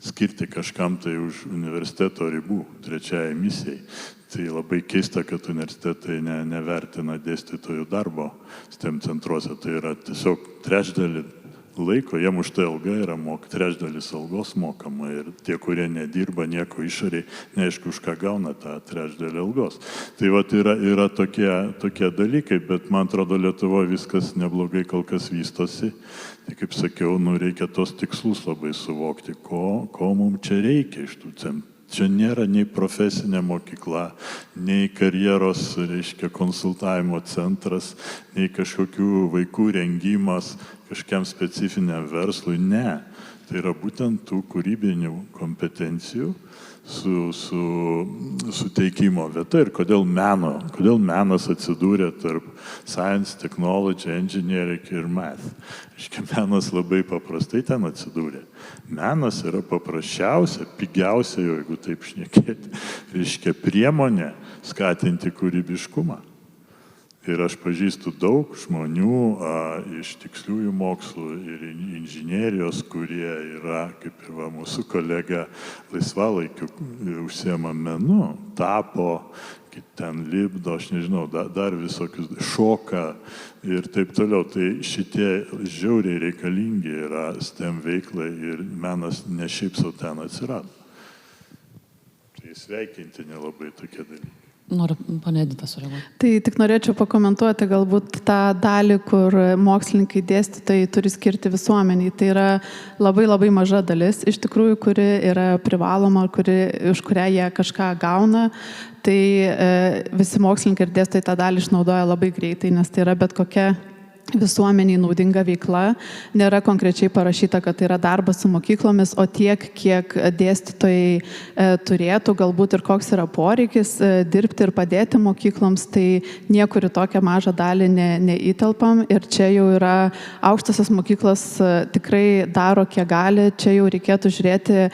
skirti kažkam tai už universiteto ribų, trečiajai misijai. Tai labai keista, kad universitetai nevertina dėstytojų darbo STEM centruose. Tai yra tiesiog trečdalį laiko, jiem už tai alga yra trečdalis algos mokama ir tie, kurie nedirba nieko išoriai, neaišku, už ką gauna tą trečdalį algos. Tai vat yra tokie dalykai, bet man atrodo, Lietuvoje viskas neblogai kol kas vystosi. Tai kaip sakiau, reikia tos tikslus labai suvokti, ko mums čia reikia iš tų centrų. Čia nėra nei profesinė mokykla, nei karjeros, konsultavimo centras, nei kažkokių vaikų rengimas kažkiam specifiniam verslui. Ne. Tai yra būtent tų kūrybinių kompetencijų suteikimo vieta. Ir kodėl menas atsidūrė tarp science, technology, engineering ir math. Menas labai paprastai ten atsidūrė. Menas yra paprasčiausia, pigiausia, jeigu taip šnekėti, priemonė skatinti kūrybiškumą. Ir aš pažįstu daug žmonių iš tiksliųjų mokslų ir inžinierijos, kurie yra, kaip ir mūsų kolega, laisvalaikiu užsiema menu, tapo, ten lipdo, aš nežinau, dar visokius, šoka ir taip toliau. Tai šitie žiauriai reikalingi yra STEM veiklai ir menas ne šiaip sau ten atsirado. Tai sveikinti nelabai tokie dalykai. Noriu, ponia Edita, sureaguoti. Tai tik norėčiau pakomentuoti galbūt tą dalį, kur mokslininkai, dėstytojai turi skirti visuomeniai. Tai yra labai labai maža dalis, iš tikrųjų, kuri yra privaloma, už kurią jie kažką gauna. Tai visi mokslininkai ir dėstytojai tą dalį išnaudoja labai greitai, nes tai yra bet kokia visuomeniai naudinga veikla. Nėra konkrečiai parašyta, kad tai yra darbas su mokyklomis, o tiek, kiek dėstytojai turėtų, galbūt ir koks yra poreikis dirbti ir padėti mokykloms, tai niekur į tokią mažą dalį neįtelpam. Ir čia jau yra aukštosios mokyklos tikrai daro, kiek gali. Čia jau reikėtų žiūrėti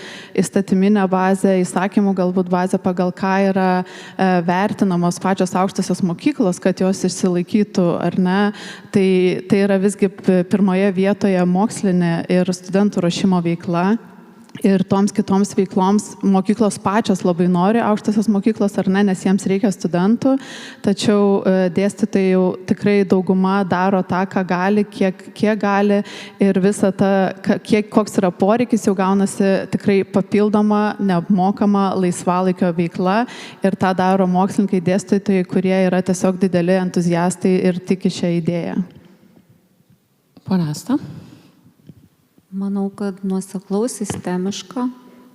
įstatyminę bazę, įsakymų galbūt bazę, pagal ką yra vertinamos pačios aukštosios mokyklos, kad jos išsilaikytų ar ne. Tai yra visgi pirmoje vietoje mokslinė ir studentų ruošimo veikla. Ir toms kitoms veikloms mokyklos pačios labai nori, aukštosios mokyklos ar ne, nes jiems reikia studentų. Tačiau dėstytojai jau tikrai dauguma daro tą, ką gali, kiek gali. Ir visa ta, koks yra poreikis, jau gaunasi tikrai papildoma, neapmokama laisvalaikio veikla. Ir tą daro mokslininkai, dėstytojai, kurie yra tiesiog dideli entuziastai ir tiki šią idėją. Ponia Asta. Manau, kad nuoseklaus sistemiško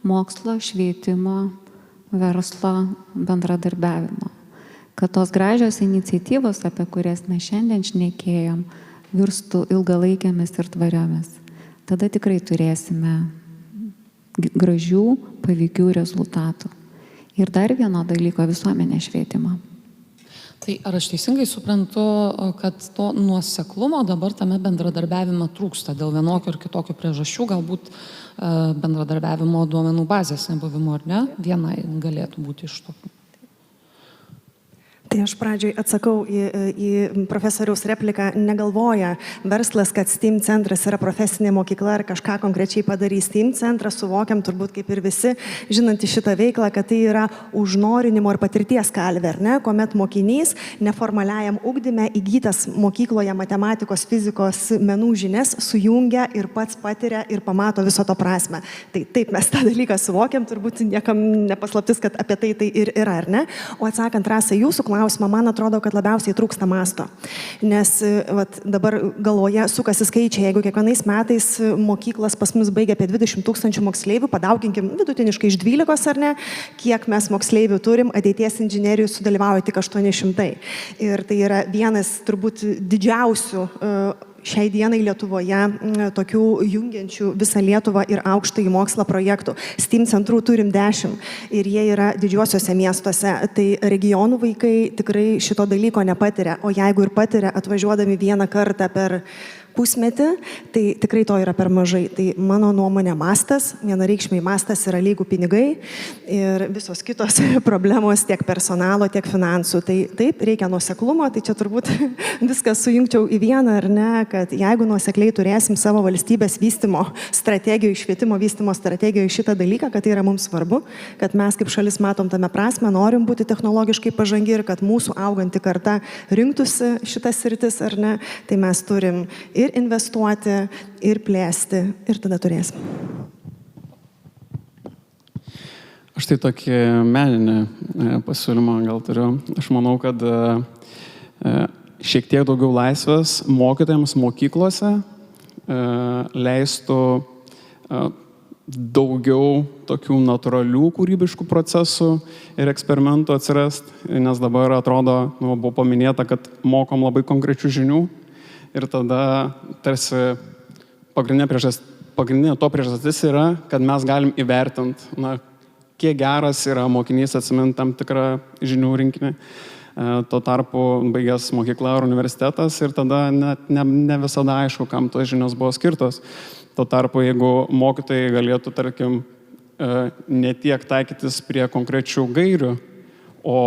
mokslo, švietimo, verslo bendradarbiavimo. Kad tos gražios iniciatyvos, apie kurias mes šiandien šnekėjom, virstų ilgalaikėmis ir tvariomis. Tada tikrai turėsime gražių, paveikių rezultatų. Ir dar vieno dalyko - visuomenės švietimo. Tai ar aš teisingai suprantu, kad to nuoseklumo dabar tame bendradarbiavime trūksta dėl vienokių ir kitokių priežasčių, galbūt bendradarbiavimo duomenų bazės nebuvimo, ar ne? Viena galėtų būti iš tokių. Tai aš pradžioj atsakau į profesoriaus repliką. Negalvoja verslas, kad STEAM centras yra profesinė mokykla ar kažką konkrečiai padarys. STEAM centras suvokiam turbūt kaip ir visi, žinantys šitą veiklą, kad tai yra užnorinimo ir patirties kalvė, ar ne? Kuomet mokinys neformaliajam ugdyme įgytas mokykloje matematikos, fizikos, menų žinias sujungia ir pats patiria ir pamato viso to prasme. Tai taip mes tą dalyką suvokiam, turbūt niekam nepaslaptis, kad apie tai ir yra, ar ne? O atsakant, Rasa, jūsų klausimą, man atrodo, kad labiausiai trūksta masto. Nes dabar galvoje sukasi skaičiai, jeigu kiekvienais metais mokyklas pas mus baigia apie 20 000 moksleivių, padauginkim vidutiniškai iš 12, ar ne, kiek mes moksleivių turim, ateities inžinerijų sudalyvauja tik 800. Ir tai yra vienas turbūt didžiausių šiai dienai Lietuvoje tokių jungiančių visą Lietuvą ir aukštąjį mokslą projektų. STEAM centrų turim 10 ir jie yra didžiuosiuose miestuose. Tai regionų vaikai tikrai šito dalyko nepatiria, o jeigu ir patiria, atvažiuodami vieną kartą per pusmetį, tai tikrai to yra per mažai. Tai mano nuomonė mastas, vienareikšmiai mastas yra lygų pinigai ir visos kitos problemos tiek personalo, tiek finansų. Tai taip, reikia nuoseklumo, tai čia turbūt viskas sujungčiau į vieną, ar ne, kad jeigu nuosekliai turėsim savo valstybės vystymo strategijoje, švietimo vystymo strategijoje šitą dalyką, kad tai yra mums svarbu, kad mes kaip šalis matom tame prasme, norim būti technologiškai pažangi ir kad mūsų auganti karta rinktųsi šitas sritis, ar ne, tai mes turim ir investuoti, ir plėsti, ir tada turėsim. Aš tai tokį meninį pasiūlymą gal turiu. Aš manau, kad šiek tiek daugiau laisvės mokytojams mokyklose leistų daugiau tokių natūralių kūrybiškų procesų ir eksperimentų atsirasti, nes dabar atrodo, buvo paminėta, kad mokom labai konkrečių žinių ir tada tarsi pagrindinė to priežastis yra, kad mes galim įvertinti, kiek geras yra mokinys atsiminti tam tikrą žinių rinkinį. Tuo tarpu baigęs mokyklą ar universitetas ir tada ne visada aišku, kam tos žinios buvo skirtos. Tuo tarpu, jeigu mokytojai galėtų, tarkim, ne tiek taikytis prie konkrečių gairių, o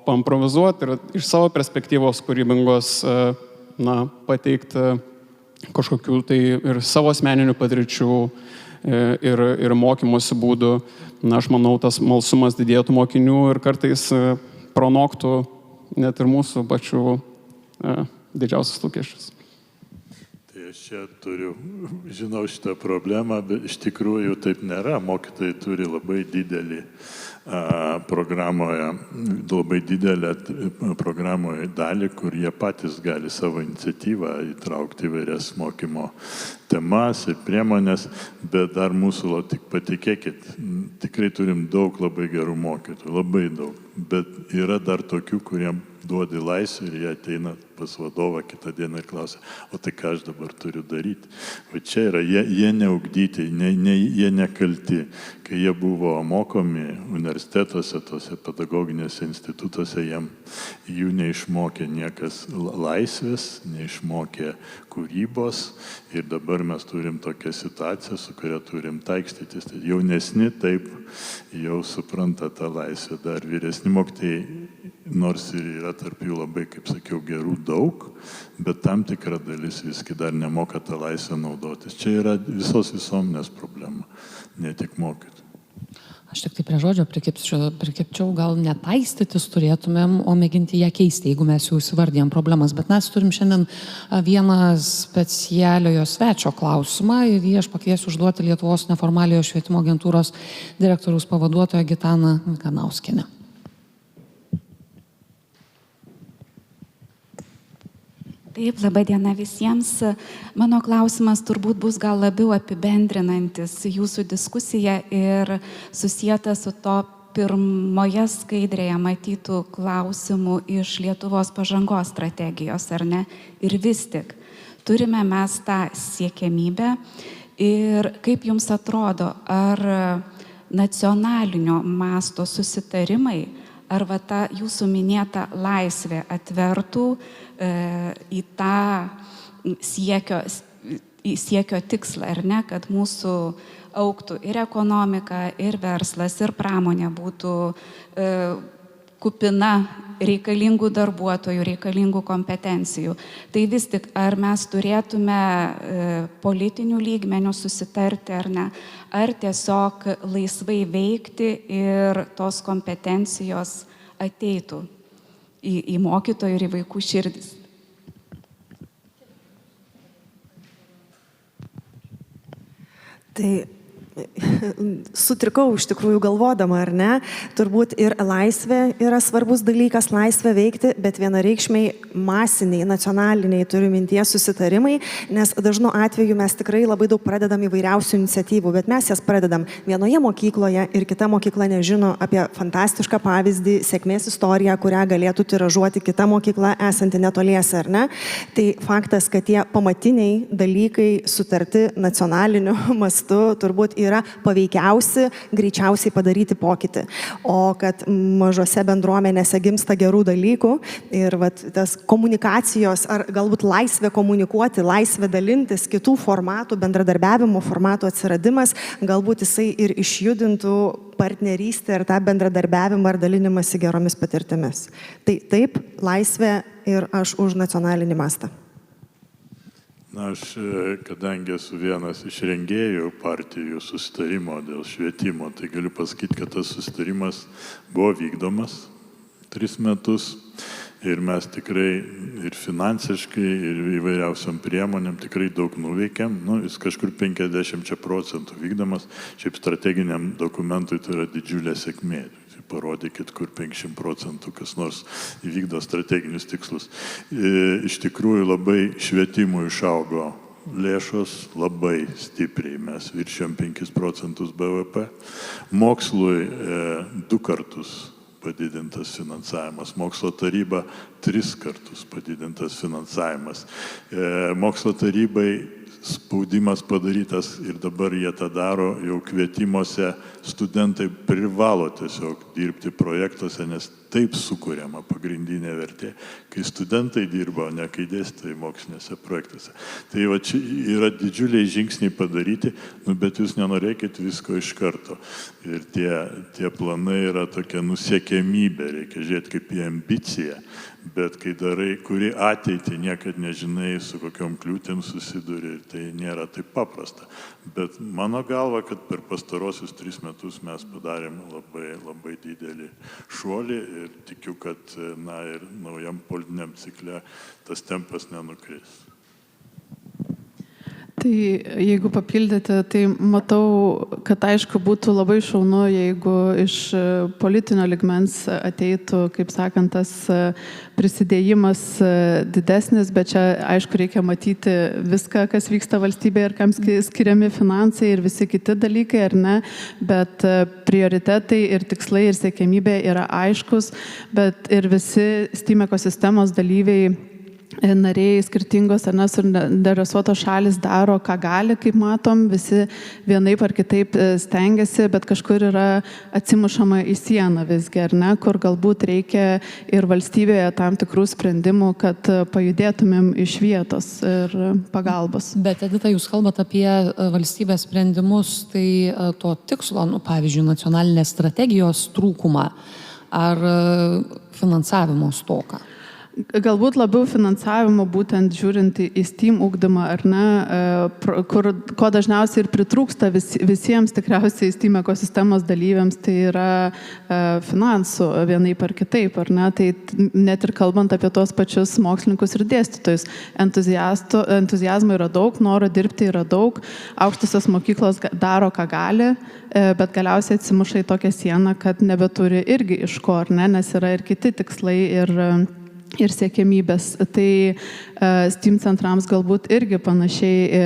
paimprovizuoti ir iš savo perspektyvos kūrybingos pateikti kažkokių tai ir savo asmeninių patirčių ir mokymosi būdų, aš manau, tas smalsumas didėtų mokinių ir kartais pranoktų net ir mūsų pačių didžiausius lūkesčius. Tai aš čia žinau šitą problemą, bet iš tikrųjų taip nėra. Mokytojai turi labai didelį labai didelę programoje dalį, kur jie patys gali savo iniciatyvą įtraukti įvairias mokymo temas ir priemonės, bet dar mūsų, tik patikėkit, tikrai turim daug labai gerų mokytojų, labai daug, bet yra dar tokių, kuriem duodi laisvę ir jie ateina pas vadovą kitą dieną ir klausia, o tai ką aš dabar turiu daryti? O čia yra, jie neugdyti, jie nekalti. Kai jie buvo mokomi universitetuose, tose pedagoginėse institutuose, jų neišmokė niekas laisvės, neišmokė kūrybos ir dabar mes turim tokią situaciją, su kuria turim taikstytis. Tai jaunesni taip jau supranta tą laisvę, dar vyresni mokytojai, nors ir yra tarp jų labai, kaip sakiau, gerų daug, bet tam tikra dalis visgi dar nemoka tą laisvę naudotis. Čia yra visos visuomenės problema, ne tik mokytojų. Aš tik tai prie žodžio prikepčiau, gal netaistytis turėtumėm, o mėginti ją keisti, jeigu mes jau įsivardėjom problemas. Bet mes turim šiandien vieną specialiojo svečio klausimą ir jį aš pakviesiu užduoti Lietuvos neformaliojo švietimo agentūros direktoriaus pavaduotoją Gitaną Mikanauskienę. Taip, laba diena visiems. Mano klausimas turbūt bus gal labiau apibendrinantis jūsų diskusiją ir susijęta su to pirmoje skaidrėje matytų klausimų iš Lietuvos pažangos strategijos, ar ne? Ir vis tik turime mes tą siekiamybę ir kaip jums atrodo, ar nacionalinio masto susitarimai, ar ta jūsų minėta laisvė atvertų į tą siekio tikslą, ar ne, kad mūsų augtų ir ekonomika, ir verslas, ir pramonė būtų kupina reikalingų darbuotojų, reikalingų kompetencijų. Tai vis tik, ar mes turėtume politinių lygmenių susitarti, ar ne, ar tiesiog laisvai veikti ir tos kompetencijos ateitų į mokytojų ir į vaikų širdis. Tai sutrikau iš tikrųjų galvodama, ar ne? Turbūt ir laisvė yra svarbus dalykas, laisvė veikti, bet vienareikšmiai masiniai, nacionaliniai turiu mintyje susitarimai, nes dažnu atveju mes tikrai labai daug pradedam įvairiausių iniciatyvų, bet mes jas pradedam vienoje mokykloje ir kita mokykla nežino apie fantastišką pavyzdį, sėkmės istoriją, kurią galėtų tiražuoti kita mokykla esanti netoliese, ar ne? Tai faktas, kad tie pamatiniai dalykai sutarti nacionaliniu mastu turbūt yra paveikiausi, greičiausiai padaryti pokytį. O kad mažose bendruomenėse gimsta gerų dalykų ir vat, tas komunikacijos ar galbūt laisvė komunikuoti, laisvė dalintis, kitų formatų, bendradarbiavimo formatų atsiradimas, galbūt jisai ir išjudintų partnerystę ir tą bendradarbiavimą ar dalinimąsi geromis patirtimis. Tai taip, laisvė ir aš už nacionalinį mastą. Na, aš, kadangi esu vienas iš rengėjų partijų susitarimo dėl švietimo, tai galiu pasakyti, kad tas susitarimas buvo vykdomas 3 metus ir mes tikrai ir finansiškai, ir įvairiausiam priemonėm tikrai daug nuveikėm. Nu, jis kažkur 50% vykdomas, šiaip strateginiam dokumentui tai yra didžiulė sėkmė. Parodykit, kur 50% kas nors įvykdo strateginius tikslus. Iš tikrųjų labai švietimui išaugo lėšos labai stipriai, mes viršėjom 5% BVP. Mokslui 2 kartus padidintas finansavimas, mokslo taryba 3 kartus padidintas finansavimas. Mokslo tarybai spaudimas padarytas ir dabar jie tą daro, jau kvietimuose studentai privalo tiesiog dirbti projektuose, nes taip sukuriama pagrindinė vertė, kai studentai dirba, o ne kai dėstytojai mokslinėse projektuose. Tai va čia yra didžiuliai žingsniai padaryti, bet jūs nenorėkit visko iš karto. Ir tie planai yra tokia nusiekiamybė, reikia žiūrėti kaip į ambiciją. Bet kai darai, kuri ateitį niekad nežinai, su kokiom kliūtėm susiduri, tai nėra taip paprasta. Bet mano galva, kad per pastarosius 3 metus mes padarėm labai, labai didelį šuolį ir tikiu, kad ir naujam politiniam cikle tas tempas nenukris. Tai jeigu papildyti, tai matau, kad aišku būtų labai šaunu, jeigu iš politinio ligmens ateitų, kaip sakant, tas prisidėjimas didesnis, bet čia aišku reikia matyti viską, kas vyksta valstybėje ir kam skiriami finansai ir visi kiti dalykai, ar ne, bet prioritetai ir tikslai ir siekiamybė yra aiškus, bet ir visi STEAM ekosistemos dalyviai, nariai skirtingos ar nesuinteresuotos šalis daro, ką gali, kaip matom, visi vienaip ar kitaip stengiasi, bet kažkur yra atsimušama į sieną visgi, ar ne, kur galbūt reikia ir valstybėje tam tikrų sprendimų, kad pajudėtumėm iš vietos ir pagalbos. Bet Edita, jūs kalbate apie valstybės sprendimus, tai to tikslo, pavyzdžiui, nacionalinės strategijos trūkumą ar finansavimo stoką? Galbūt labiau finansavimo, būtent žiūrint į STEAM ugdymą, ar ne, ko dažniausiai ir pritrūksta visiems tikriausiai STEAM ekosistemos dalyviams, tai yra finansų vienaip ar kitaip, ar ne, tai net ir kalbant apie tos pačius mokslininkus ir dėstytojus, entuziazmo yra daug, noro dirbti yra daug, aukštosios mokyklos daro, ką gali, bet galiausiai atsimuša į tokią sieną, kad nebeturi irgi iš ko, ar ne, nes yra ir kiti tikslai ir siekiamybės. Tai STEAM centrams galbūt irgi panašiai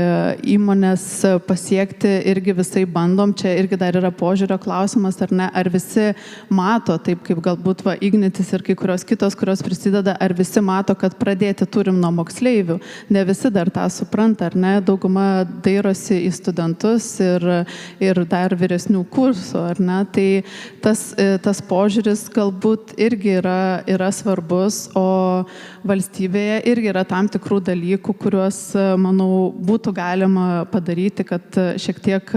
įmonės pasiekti irgi visai bandom. Čia irgi dar yra požiūrio klausimas, ar ne, ar visi mato, taip kaip galbūt Ignitis ir kai kurios kitos, kurios prisideda, ar visi mato, kad pradėti turim nuo moksleivių. Ne visi dar tą supranta, ar ne, dauguma dairosi į studentus ir dar vyresnių kursų, ar ne. Tai tas požiūris galbūt irgi yra svarbus, o valstybėje irgi yra tam tikrų dalykų, kuriuos, manau, būtų galima padaryti, kad šiek tiek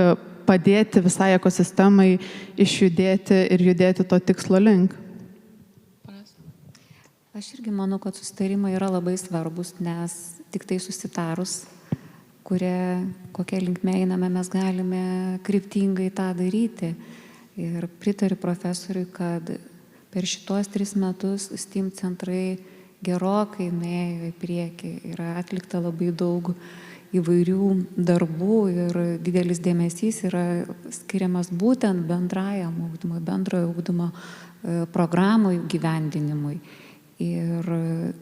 padėti visai ekosistemai išjudėti ir judėti to tikslo link. Aš irgi manau, kad susitarimai yra labai svarbus, nes tik tai susitarus, kokia linkme einame, mes galime kryptingai tą daryti. Ir pritariu profesoriui, kad per šitos 3 metus STEAM centrai gerokai nuėjo į priekį, yra atlikta labai daug įvairių darbų ir didelis dėmesys yra skiriamas būtent bendrajam ugdymui, bendrojo ugdymo programų įgyvendinimui. Ir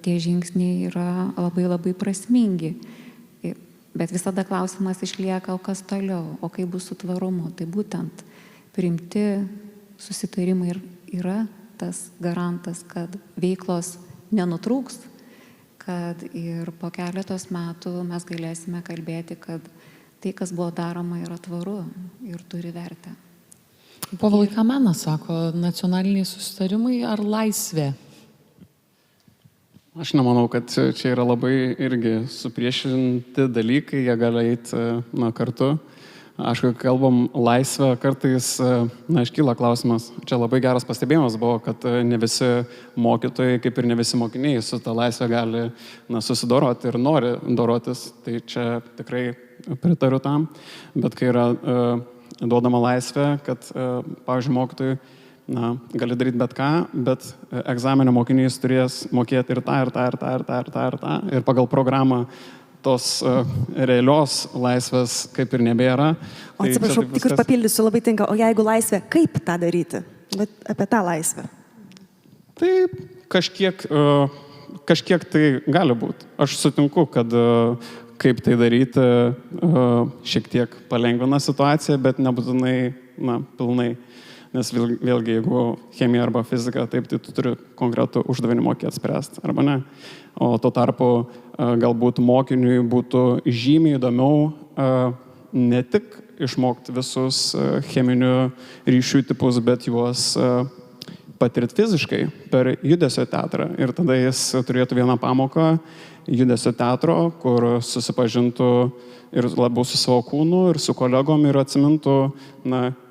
tie žingsniai yra labai labai prasmingi. Bet visada klausimas išlieka, o kas toliau, o kaip bus su tvarumu. Tai būtent priimti susitarimai yra tas garantas, kad veiklos nenutrūks, kad ir po keletos metų mes galėsime kalbėti, kad tai, kas buvo daroma, yra tvaru ir turi vertę. Povilai, ką menas sako, nacionaliniai susitarimai ar laisvė? Aš nemanau, kad čia yra labai irgi supriešinti dalykai, jie gali eiti kartu. Aš, kai kalbam laisvę, kartais, iškyla klausimas, čia labai geras pastebėjimas buvo, kad ne visi mokytojai, kaip ir ne visi mokiniai su ta laisvė gali susidoroti ir nori dorotis, tai čia tikrai pritariu tam, bet kai yra duodama laisvė, kad, pavyzdžiui, mokytojai gali daryti bet ką, bet egzaminio mokinys turės mokėti ir tą, ir pagal programą tos realios laisvės kaip ir nebėra. O atsiprašau, tik ir papildysiu, labai tinka, o jeigu laisvė, kaip tą daryti? Bet apie tą laisvę. Tai kažkiek tai gali būti. Aš sutinku, kad kaip tai daryti šiek tiek palengvina situaciją, bet nebūtinai pilnai. Nes vėlgi, jeigu chemija arba fizika, taip, tai tu turi konkretų uždavinį mokėti spręsti, arba ne. O tuo tarpu galbūt mokiniui būtų žymiai įdomiau ne tik išmokti visus cheminių ryšių tipus, bet juos patirti fiziškai per judesio teatrą. Ir tada jis turėtų vieną pamoką judesio teatro, kur susipažintų ir labiau su savo kūnu, ir su kolegom, ir atsimintų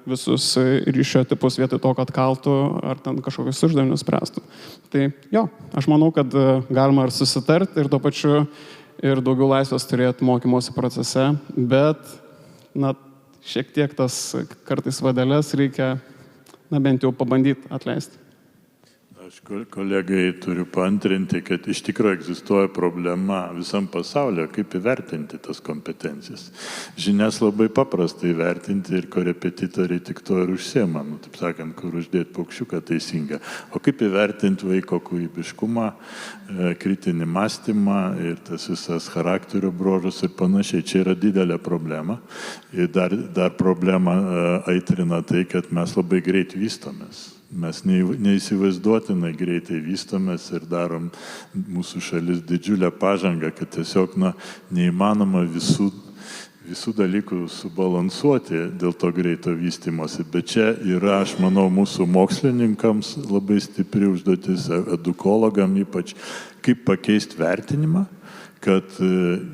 visus ryšio tipus vietoj to, kad kaltų ar ten kažkokius uždavinius spręstų. Tai jo, aš manau, kad galima ir susitarti, ir tuo pačiu ir daugiau laisvės turėti mokymosi procese, bet šiek tiek tas kartais vadeles reikia bent jau pabandyti atleisti. Aš kolegai turiu paantrinti, kad iš tikrųjų egzistuoja problema visam pasaulyje, kaip įvertinti tas kompetencijas. Žinias labai paprasta įvertinti ir korepetitoriai tik to ir užsiema, taip sakant, kur uždėti paukščiuką teisingą. O kaip įvertinti vaiko kūrybiškumą, kritinį mąstymą ir tas visas charakterio bruožus ir panašiai. Čia yra didelė problema. Ir dar problema aitrina tai, kad mes labai greit vystomės. Mes neįsivaizduotinai greitai vystomės ir darom mūsų šalis didžiulę pažangą, kad tiesiog neįmanoma visų dalykų subalansuoti dėl to greito vystymosi. Bet čia yra, aš manau, mūsų mokslininkams labai stipri užduotis, edukologam ypač, kaip pakeisti vertinimą, kad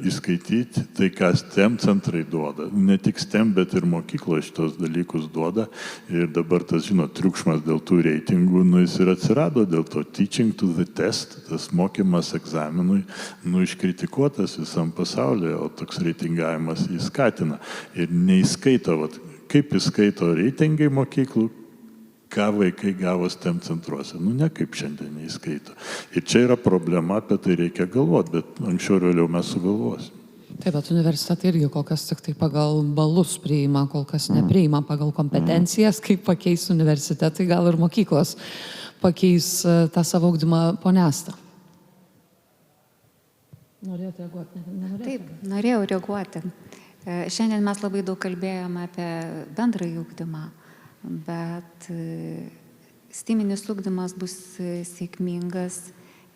įskaityti tai, ką STEM centrai duoda. Ne tik STEM, bet ir mokykloje šitos dalykus duoda. Ir dabar tas, triukšmas dėl tų reitingų, jis ir atsirado dėl to teaching to the test, tas mokymas egzaminui, iškritikuotas visam pasaulyje, o toks reitingavimas jį skatina. Ir neįskaito, kaip įskaito reitingai mokyklų, ką vaikai gavo STEM centruose. Ne kaip šiandien neįskaito. Ir čia yra problema, apie tai reikia galvoti, bet anksčiau ir vėliau mes sugalvosim. Taip, bet universitetai irgi kol kas tik tai pagal balus priima, kol kas nepriima pagal kompetencijas, kaip pakeis universitetai, gal ir mokyklos pakeis tą savo ugdymą. Ponia Asta. Norėjote reaguoti? Taip, norėjau reaguoti. Šiandien mes labai daug kalbėjome apie bendrąjį ugdymą. Bet stiminis ugdymas bus sėkmingas,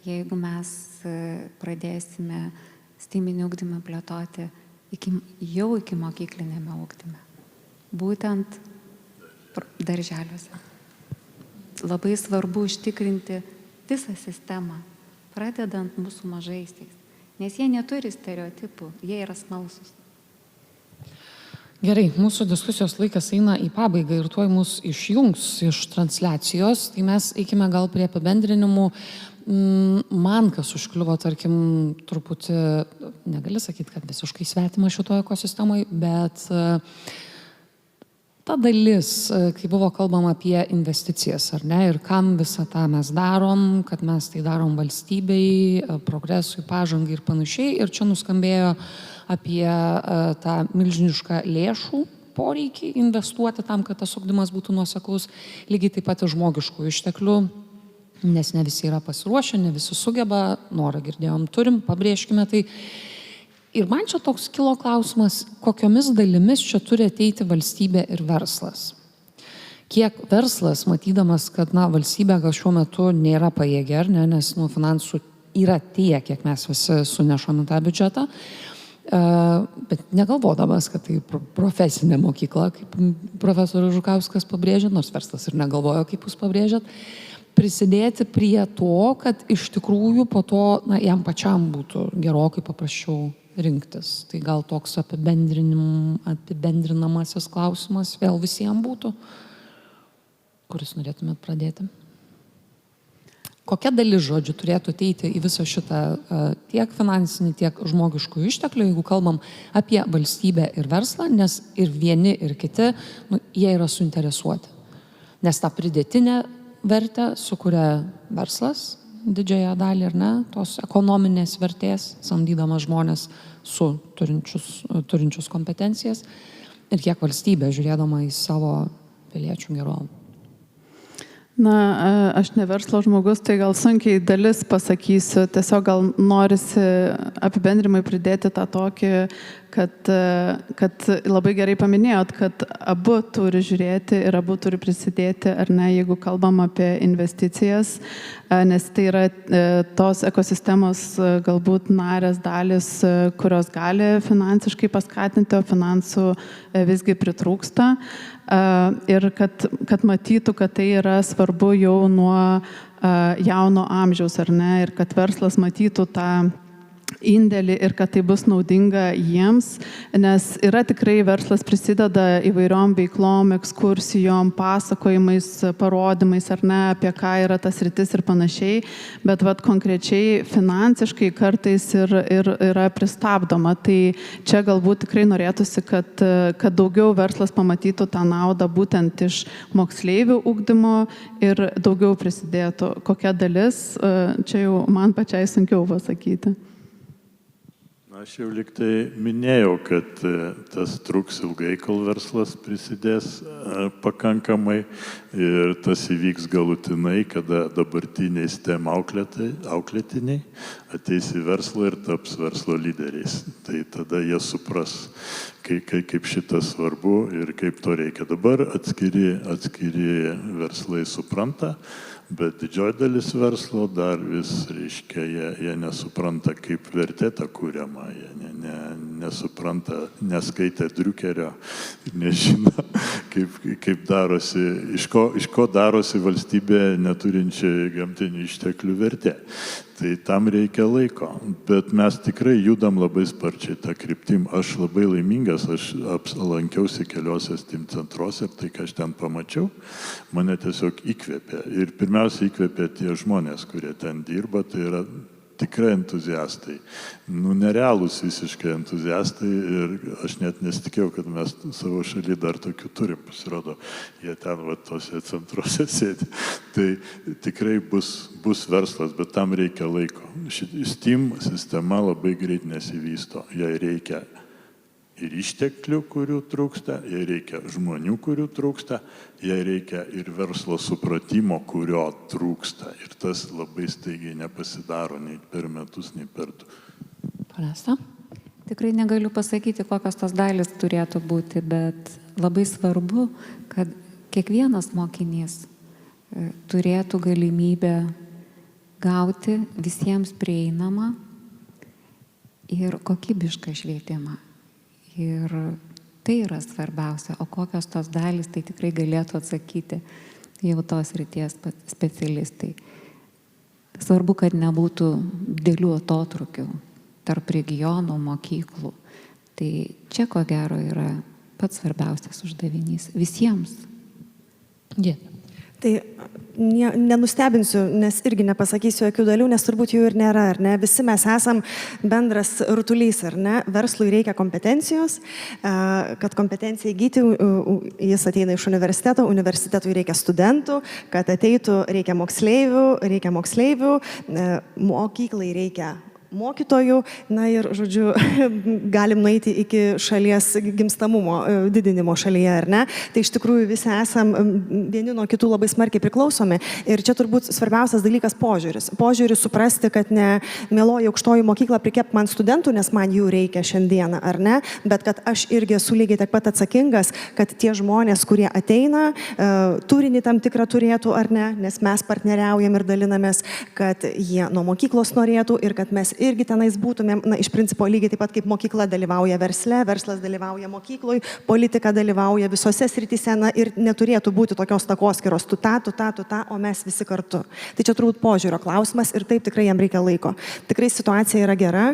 jeigu mes pradėsime stiminį ugdymą plėtoti jau iki mokyklinėme ugdyme. Būtent darželiuose. Labai svarbu užtikrinti visą sistemą, pradedant mūsų mažaisiais. Nes jie neturi stereotipų, jie yra smalsūs. Gerai, mūsų diskusijos laikas eina į pabaigą ir tuoj mus išjungs iš transliacijos, tai mes eikime gal prie apibendrinimų. Man kas užkliuvo, tarkim, truputį, negali sakyti, kad visiškai svetima šitoje ekosistemoje, bet ta dalis, kai buvo kalbama apie investicijas, ar ne, ir kam visą tą mes darom, kad mes tai darom valstybei, progresui, pažangai ir panašiai, ir čia nuskambėjo apie tą milžinišką lėšų poreikį investuoti tam, kad tas ugdymas būtų nuoseklus, lygiai taip pat ir žmogiškų išteklių, nes ne visi yra pasiruošę, ne visi sugeba, norą girdėjom, turim, pabrėžkime tai. Ir man čia toks kilo klausimas, kokiomis dalimis čia turi ateiti valstybė ir verslas. Kiek verslas, matydamas, kad valstybė gal šiuo metu nėra pajėgi, ar ne, nes finansų yra tiek, kiek mes visi sunešame tą biudžetą, Bet negalvodamas, kad tai profesinė mokykla, kaip profesorius Žukauskas pabrėžė, nors verslas ir negalvojo, kaip jūs pabrėžėt, prisidėti prie to, kad iš tikrųjų po to jam pačiam būtų gerokai paprasčiau rinktis. Tai gal toks apibendrinamasis klausimas vėl visiems būtų, kuris norėtumėt pradėti. Kokia dalis žodžių turėtų ateiti į visą šitą tiek finansinį, tiek žmogiškų išteklių, jeigu kalbam apie valstybę ir verslą, nes ir vieni, ir kiti, jie yra suinteresuoti. Nes tą pridėtinę vertę sukuria verslas, didžiąją dalį, ar ne, tos ekonominės vertės, samdydamas žmonės su turinčius kompetencijas, ir kiek valstybė žiūrėdama į savo piliečių gerovę. Aš ne verslo žmogus, tai gal sunkiai dalis pasakysiu, tiesiog gal norisi apibendrimai pridėti tą tokį, kad labai gerai paminėjot, kad abu turi žiūrėti ir abu turi prisidėti, ar ne, jeigu kalbam apie investicijas, nes tai yra tos ekosistemos galbūt narės dalis, kurios gali finansiškai paskatinti, o finansų visgi pritrūksta. Ir kad matytų, kad tai yra svarbu jau nuo jauno amžiaus, ar ne, ir kad verslas matytų tą indėlį ir kad tai bus naudinga jiems, nes yra tikrai verslas prisideda įvairiom veiklom, ekskursijom, pasakojimais, parodymais, ar ne, apie ką yra tas sritis ir panašiai, bet konkrečiai finansiškai kartais ir yra pristabdoma. Tai čia galbūt tikrai norėtųsi, kad daugiau verslas pamatytų tą naudą būtent iš moksleivių ugdymo ir daugiau prisidėtų. Kokia dalis, čia jau man pačiai sunkiau pasakyti. Aš jau liktai minėjau, kad tas truks ilgai, kol verslas prisidės pakankamai ir tas įvyks galutinai, kada dabartiniai STEM auklėtiniai ateis į verslą ir taps verslo lyderiais. Tai tada jie supras, kaip šitas svarbu ir kaip to reikia. Dabar atskiri verslai supranta, bet didžioji dalis verslo dar vis, reiškia, jie nesupranta, kaip vertė ta kuriama, jie nesupranta, neskaitė Driukerio, nežino, kaip darosi, iš ko darosi valstybė neturinčia gamtinių išteklių vertė. Tai tam reikia laiko, bet mes tikrai judam labai sparčiai tą kryptim. Aš labai laimingas, aš lankiausi keliose STEM centruose ir tai, ką aš ten pamačiau, mane tiesiog įkvėpė. Ir pirmiausia įkvėpė tie žmonės, kurie ten dirba, tai yra tikrai entuziastai. Nerealūs visiškai entuziastai ir aš net nesitikėjau, kad mes savo šaly dar tokių turim, pasirodo, jie ten tose centruose sėdi. Tai tikrai bus verslas, bet tam reikia laiko. STEM sistema labai greit nesivysto, jai reikia ir išteklių, kurių trūksta, jai reikia žmonių, kurių trūksta, jai reikia ir verslo supratimo, kurio trūksta. Ir tas labai staigiai nepasidaro nei per metus, nei per du. Palesta? Tikrai negaliu pasakyti, kokios tos dalis turėtų būti, bet labai svarbu, kad kiekvienas mokinys turėtų galimybę gauti visiems prieinamą ir kokybišką švietimą. Ir tai yra svarbiausia, o kokios tos dalys, tai tikrai galėtų atsakyti jau tos ryties specialistai. Svarbu, kad nebūtų didelių atotrukių tarp regionų, mokyklų. Tai čia, ko gero, yra pats svarbiausias uždavinys visiems. Tai nenustebinsiu, nes irgi nepasakysiu jokių dalių, nes turbūt jų ir nėra, ar ne? Visi mes esam bendras rutulys, ar ne? Verslui reikia kompetencijos, kad kompetenciją įgyti, jis ateina iš universiteto, universitetui reikia studentų, kad ateitų reikia moksleivių, mokyklai reikia mokytojų, ir, žodžiu, galim nueiti iki šalies gimstamumo didinimo šalyje, ar ne? Tai iš tikrųjų visi esam vieni nuo kitų labai smarkiai priklausomi. Ir čia turbūt svarbiausias dalykas požiūris. Požiūris suprasti, kad ne mieloji aukštoji mokykla prikep man studentų, nes man jų reikia šiandieną, ar ne? Bet kad aš irgi esu lygiai tiek pat atsakingas, kad tie žmonės, kurie ateina, turinį tam tikrą turėtų, ar ne? Nes mes partneriaujam ir dalinamės, kad jie nuo mokyklos norėtų ir kad mes irgi tenais būtumėm, iš principo lygiai taip pat kaip mokykla dalyvauja versle, verslas dalyvauja mokykloj, politika dalyvauja visose srityse ir neturėtų būti tokios takoskyros, tu tą, o mes visi kartu. Tai čia turbūt požiūrio klausimas ir taip tikrai jam reikia laiko. Tikrai situacija yra gera,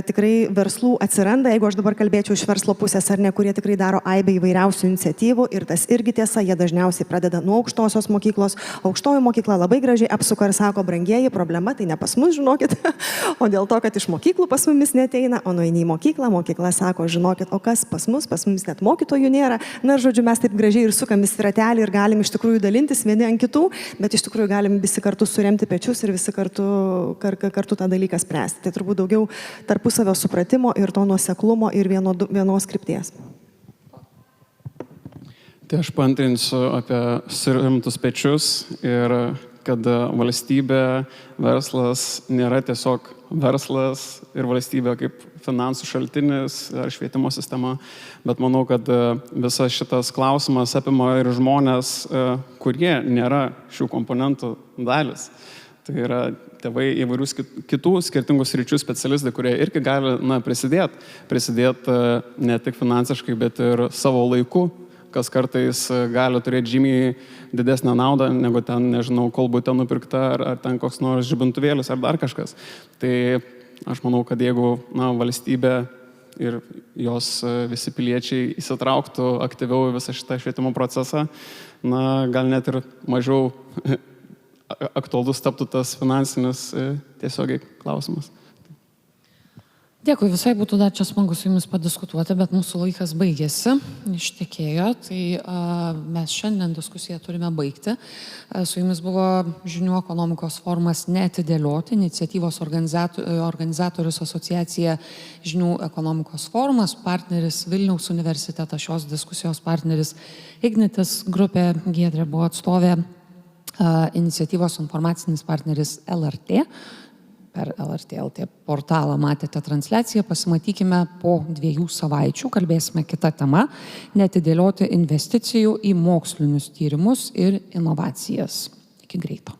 tikrai verslų atsiranda, jeigu aš dabar kalbėčiau iš verslo pusės ar ne, kurie tikrai daro aibę įvairiausių iniciatyvų ir tas irgi tiesa, jie dažniausiai pradeda nuo aukštosios mokyklos. Aukštoji mokykla labai gražiai apsuka ir sako, brangieji, problema tai ne pas mus, žinokit, o dėl to, kad iš mokyklų pas mumis neteina, o nueini į mokyklą, mokykla sako, žinokit, o kas pas mumis net mokytojų nėra. Na, žodžiu, mes taip gražiai ir sukamis ratelį ir galim iš tikrųjų dalintis vieni ant kitų, bet iš tikrųjų galim visi kartu suremti pečius ir visi kartu tą dalyką spręsti. Tai turbūt daugiau tarpusavio supratimo ir to nuoseklumo ir vienos krypties. Tai aš paantrinsiu apie surimtus pečius ir kad valstybė, verslas nėra tiesiog verslas ir valstybė kaip finansų šaltinis ar švietimo sistema, bet manau, kad visas šitas klausimas apima ir žmonės, kurie nėra šių komponentų dalis. Tai yra tėvai įvairių kitų skirtingų sričių specialistai, kurie irgi gali prisidėti ne tik finansiškai, bet ir savo laiku, kas kartais gali turėti žymiai didesnę naudą, negu ten, nežinau, kolbutė nupirkta, ar ten koks nors žibintuvėlis, ar dar kažkas. Tai aš manau, kad jeigu valstybė ir jos visi piliečiai įsitrauktų aktyviau į visą šitą švietimo procesą, gal net ir mažiau aktualus taptų tas finansinis tiesiogiai klausimas. Dėkui, visai būtų dar čia smagu su jumis padiskutuoti, bet mūsų laikas baigėsi, ištekėjo, tai mes šiandien diskusiją turime baigti. Su jumis buvo Žinių ekonomikos forumas Neatidėlioti, iniciatyvos organizatorius asociacija Žinių ekonomikos forumas, partneris Vilniaus universitetas, šios diskusijos partneris Ignitis grupė, Giedrė buvo atstovė, iniciatyvos informacinis partneris LRT. Per LRT LT portalą matėte transliaciją, pasimatykime po 2 savaičių, kalbėsime kitą temą, neatidėlioti investicijų į mokslinius tyrimus ir inovacijas. Iki greito.